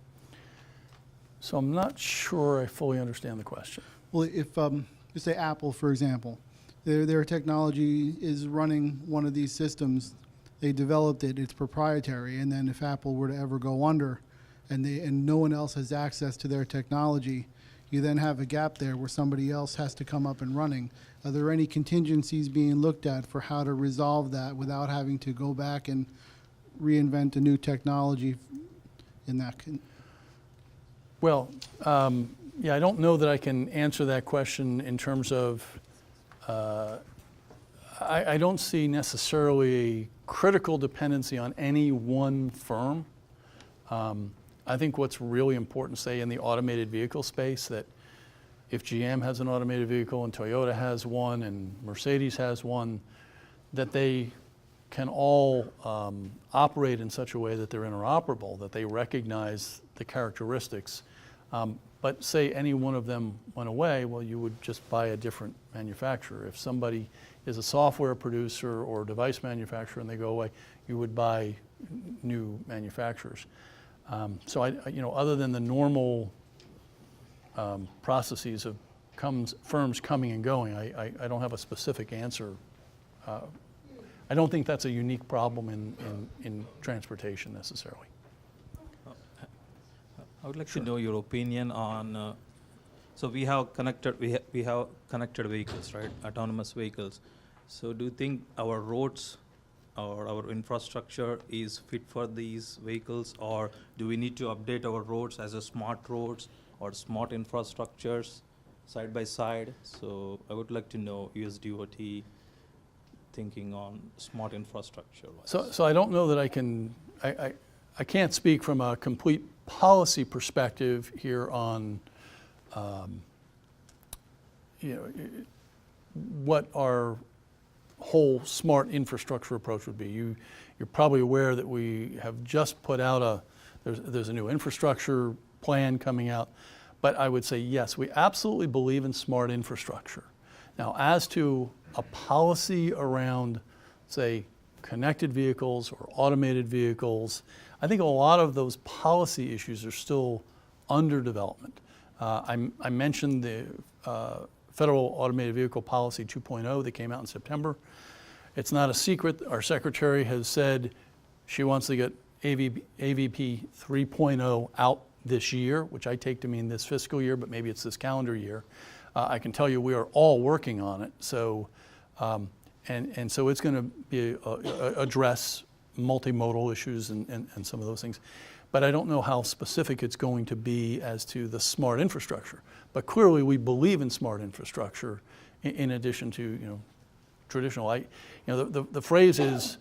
So I'm not sure I fully understand the question. Well, if, let's say Apple, for example, their technology is running one of these systems, they developed it, it's proprietary, and then if Apple were to ever go under and no one else has access to their technology, you then have a gap there where somebody else has to come up and running. Are there any contingencies being looked at for how to resolve that without having to go back and reinvent a new technology in that? Well, yeah, I don't know that I can answer that question in terms of, I don't see necessarily a critical dependency on any one firm. I think what's really important, say in the automated vehicle space, that if GM has an automated vehicle and Toyota has one and Mercedes has one, that they can all operate in such a way that they're interoperable, that they recognize the characteristics. But say any one of them went away, well, you would just buy a different manufacturer. If somebody is a software producer or device manufacturer and they go away, you would buy new manufacturers. So other than the normal processes of firms coming and going, I don't have a specific answer. I don't think that's a unique problem in transportation necessarily. I would like to know your opinion on. So we have connected vehicles, right? Autonomous vehicles. So do you think our roads or our infrastructure is fit for these vehicles, or do we need to update our roads as a smart roads or smart infrastructures side by side? So I would like to know USDOT thinking on smart infrastructure. So I don't know that I can't speak from a complete policy perspective here on what our whole smart infrastructure approach would be. You're probably aware that we have just put out there's a new infrastructure plan coming out, but I would say yes, we absolutely believe in smart infrastructure. Now, as to a policy around, say, connected vehicles or automated vehicles, I think a lot of those policy issues are still under development. I mentioned the Federal Automated Vehicle Policy 2.0 that came out in September. It's not a secret. Our secretary has said she wants to get AVP 3.0 out this year, which I take to mean this fiscal year, but maybe it's this calendar year. I can tell you we are all working on it. So, and so it's going to be address multimodal issues and some of those things. But I don't know how specific it's going to be as to the smart infrastructure. But clearly we believe in smart infrastructure in addition to traditional. The phrase is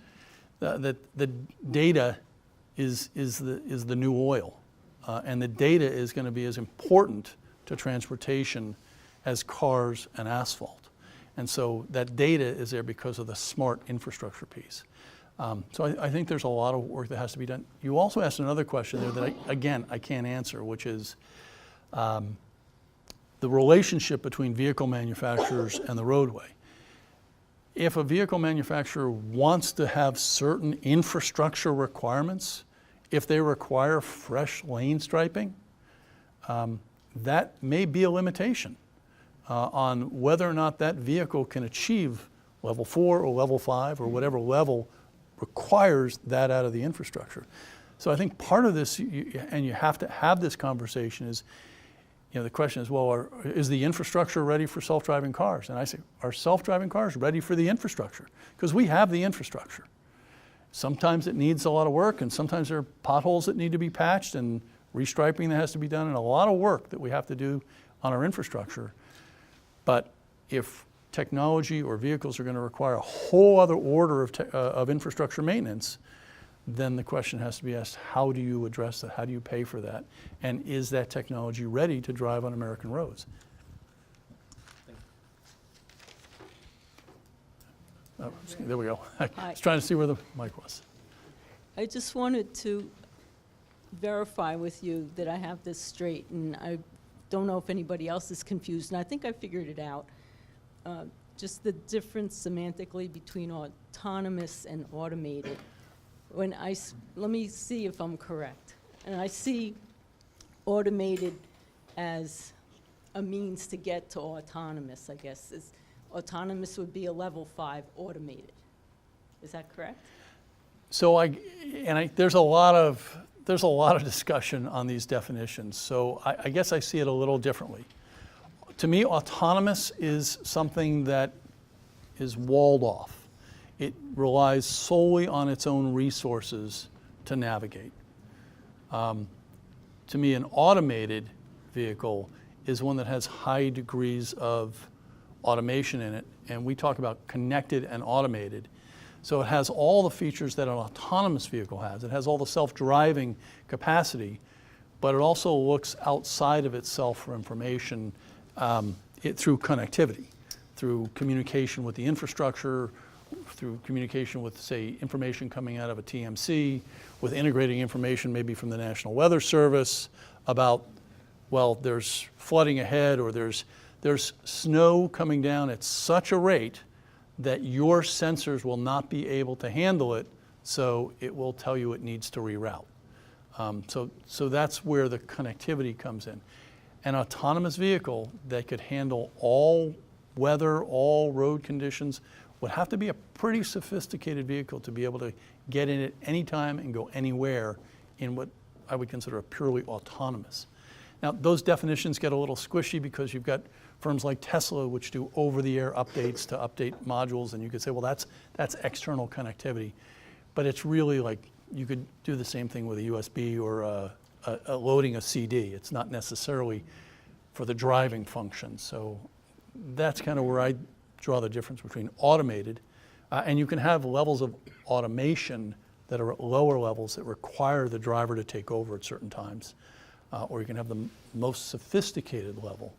that the data is the new oil, and the data is going to be as important to transportation as cars and asphalt. And so that data is there because of the smart infrastructure piece. So I think there's a lot of work that has to be done. You also asked another question there that, I can't answer, which is the relationship between vehicle manufacturers and the roadway. If a vehicle manufacturer wants to have certain infrastructure requirements, if they require fresh lane striping, that may be a limitation. on whether or not that vehicle can achieve level 4 or level 5 or whatever level requires that out of the infrastructure. So I think part of this, and you have to have this conversation, is, the question is, well, is the infrastructure ready for self-driving cars? And I say, are self-driving cars ready for the infrastructure? Because we have the infrastructure. Sometimes it needs a lot of work, and sometimes there are potholes that need to be patched and restriping that has to be done, and a lot of work that we have to do on our infrastructure. But if technology or vehicles are going to require a whole other order of infrastructure maintenance, then the question has to be asked, how do you address that? How do you pay for that? And is that technology ready to drive on American roads? Oh, there we go. I was trying to see where the mic was. I just wanted to verify with you that I have this straight, and I don't know if anybody else is confused, and I think I figured it out. Just the difference semantically between autonomous and automated. Let me see if I'm correct. And I see automated as a means to get to autonomous, I guess. Autonomous would be a level 5 automated. Is that correct? So there's a lot of discussion on these definitions. So I guess I see it a little differently. To me, autonomous is something that is walled off. It relies solely on its own resources to navigate. To me, an automated vehicle is one that has high degrees of automation in it, and we talk about connected and automated. So it has all the features that an autonomous vehicle has. It has all the self-driving capacity, but it also looks outside of itself for information through connectivity, through communication with the infrastructure, through communication with, say, information coming out of a TMC, with integrating information maybe from the National Weather Service about, well, there's flooding ahead, or there's snow coming down at such a rate that your sensors will not be able to handle it, so it will tell you it needs to reroute. So that's where the connectivity comes in. An autonomous vehicle that could handle all weather, all road conditions, would have to be a pretty sophisticated vehicle to be able to get in it anytime and go anywhere in what I would consider a purely autonomous. Now, those definitions get a little squishy because you've got firms like Tesla which do over-the-air updates to update modules, and you could say, well, that's external connectivity. But it's really like you could do the same thing with a USB or loading a CD. It's not necessarily for the driving function. So that's kind of where I draw the difference between automated, and you can have levels of automation that are at lower levels that require the driver to take over at certain times, or you can have the most sophisticated level.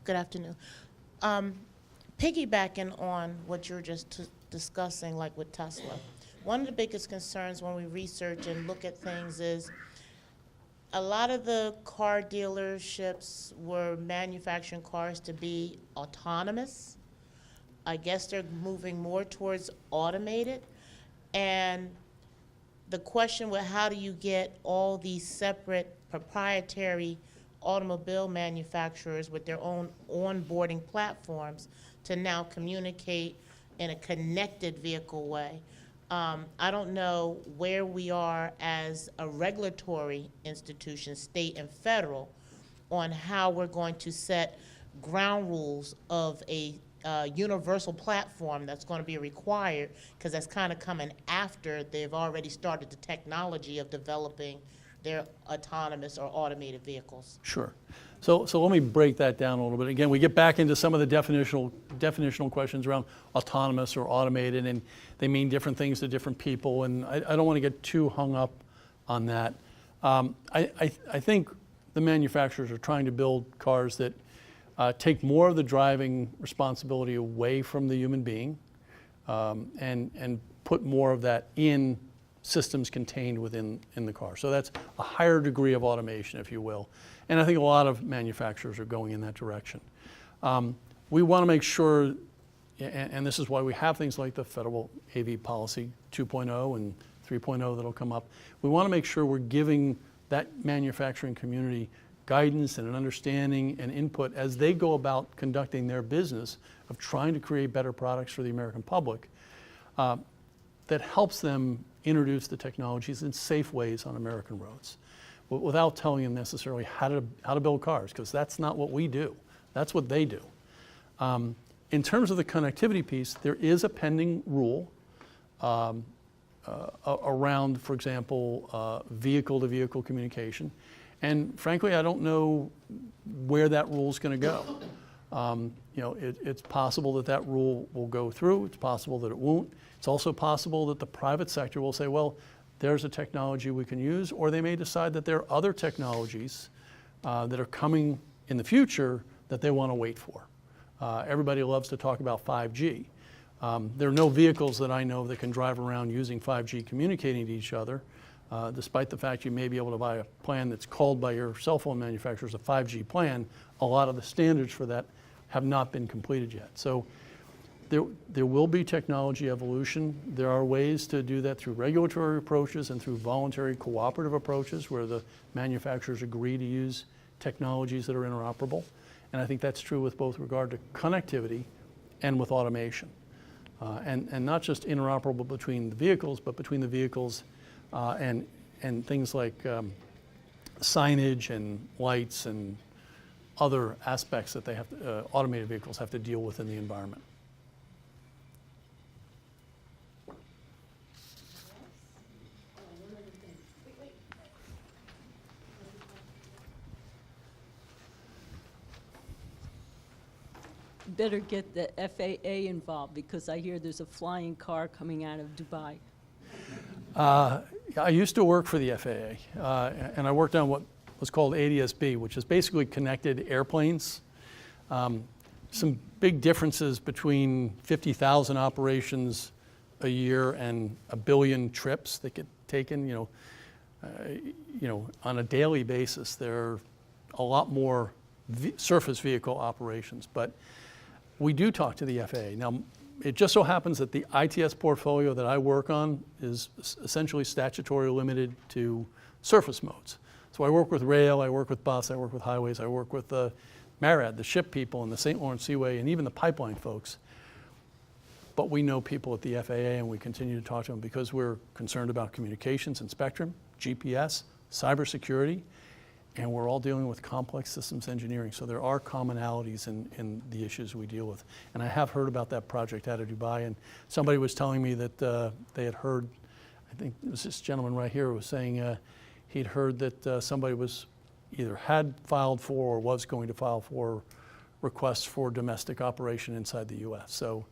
Good afternoon. Piggybacking on what you're just discussing, like with Tesla, one of the biggest concerns when we research and look at things is a lot of the car dealerships were manufacturing cars to be autonomous. I guess they're moving more towards automated. And the question was, how do you get all these separate proprietary automobile manufacturers with their own onboarding platforms to now communicate in a connected vehicle way? I don't know where we are as a regulatory institution, state and federal, on how we're going to set ground rules of a universal platform that's going to be required, because that's kind of coming after they've already started the technology of developing their autonomous or automated vehicles. Sure. So let me break that down a little bit. Again, we get back into some of the definitional questions around autonomous or automated, and they mean different things to different people, and I don't want to get too hung up on that. I think the manufacturers are trying to build cars that take more of the driving responsibility away from the human being, and put more of that in systems contained within the car. So that's a higher degree of automation, if you will. And I think a lot of manufacturers are going in that direction. We want to make sure, and this is why we have things like the Federal AV Policy 2.0 and 3.0 that'll come up. We want to make sure we're giving that manufacturing community guidance and an understanding and input as they go about conducting their business of trying to create better products for the American public that helps them introduce the technologies in safe ways on American roads, without telling them necessarily how to build cars, because that's not what we do. That's what they do. In terms of the connectivity piece, there is a pending rule around, for example, vehicle-to-vehicle communication. And frankly, I don't know where that rule is going to go. It's possible that that rule will go through. It's possible that it won't. It's also possible that the private sector will say, well, there's a technology we can use, or they may decide that there are other technologies that are coming in the future that they want to wait for. Everybody loves to talk about 5G. There are no vehicles that I know that can drive around using 5G communicating to each other, despite the fact you may be able to buy a plan that's called by your cell phone manufacturer as a 5G plan. A lot of the standards for that have not been completed yet. So there will be technology evolution. There are ways to do that through regulatory approaches and through voluntary cooperative approaches where the manufacturers agree to use technologies that are interoperable. And I think that's true with both regard to connectivity and with automation. And not just interoperable between the vehicles, but between the vehicles and things like signage and lights and other aspects that they have to, automated vehicles have to deal with in the environment. Better get the FAA involved, because I hear there's a flying car coming out of Dubai. I used to work for the FAA, and I worked on what was called ADS-B, which is basically connected airplanes. Some big differences between 50,000 operations a year and 1 billion trips that get taken. On a daily basis, there are a lot more surface vehicle operations, but we do talk to the FAA. Now, it just so happens that the ITS portfolio that I work on is essentially statutorily limited to surface modes. So I work with rail, I work with bus, I work with highways, I work with the MARAD, the ship people, and the St. Lawrence Seaway, and even the pipeline folks. But we know people at the FAA, and we continue to talk to them because we're concerned about communications and spectrum, GPS, cybersecurity, and we're all dealing with complex systems engineering. So there are commonalities in the issues we deal with. And I have heard about that project out of Dubai, and somebody was telling me that they had heard, I think it was this gentleman right here who was saying he'd heard that somebody was either had filed for or was going to file for requests for domestic operation inside the US. So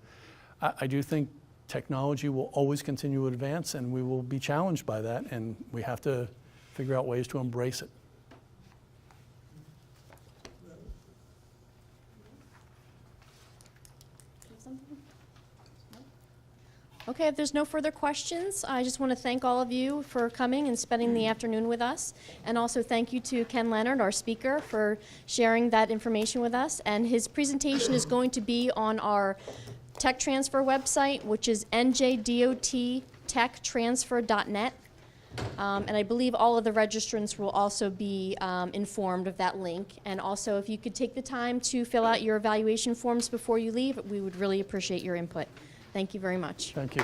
I do think technology will always continue to advance, and we will be challenged by that, and we have to figure out ways to embrace it. Okay, if there's no further questions, I just want to thank all of you for coming and spending the afternoon with us. And also thank you to Ken Leonard, our speaker, for sharing that information with us. And his presentation is going to be on our tech transfer website, which is NJDOT.techtransfer.net. And I believe all of the registrants will also be informed of that link. And also, if you could take the time to fill out your evaluation forms before you leave, we would really appreciate your input. Thank you very much. Thank you.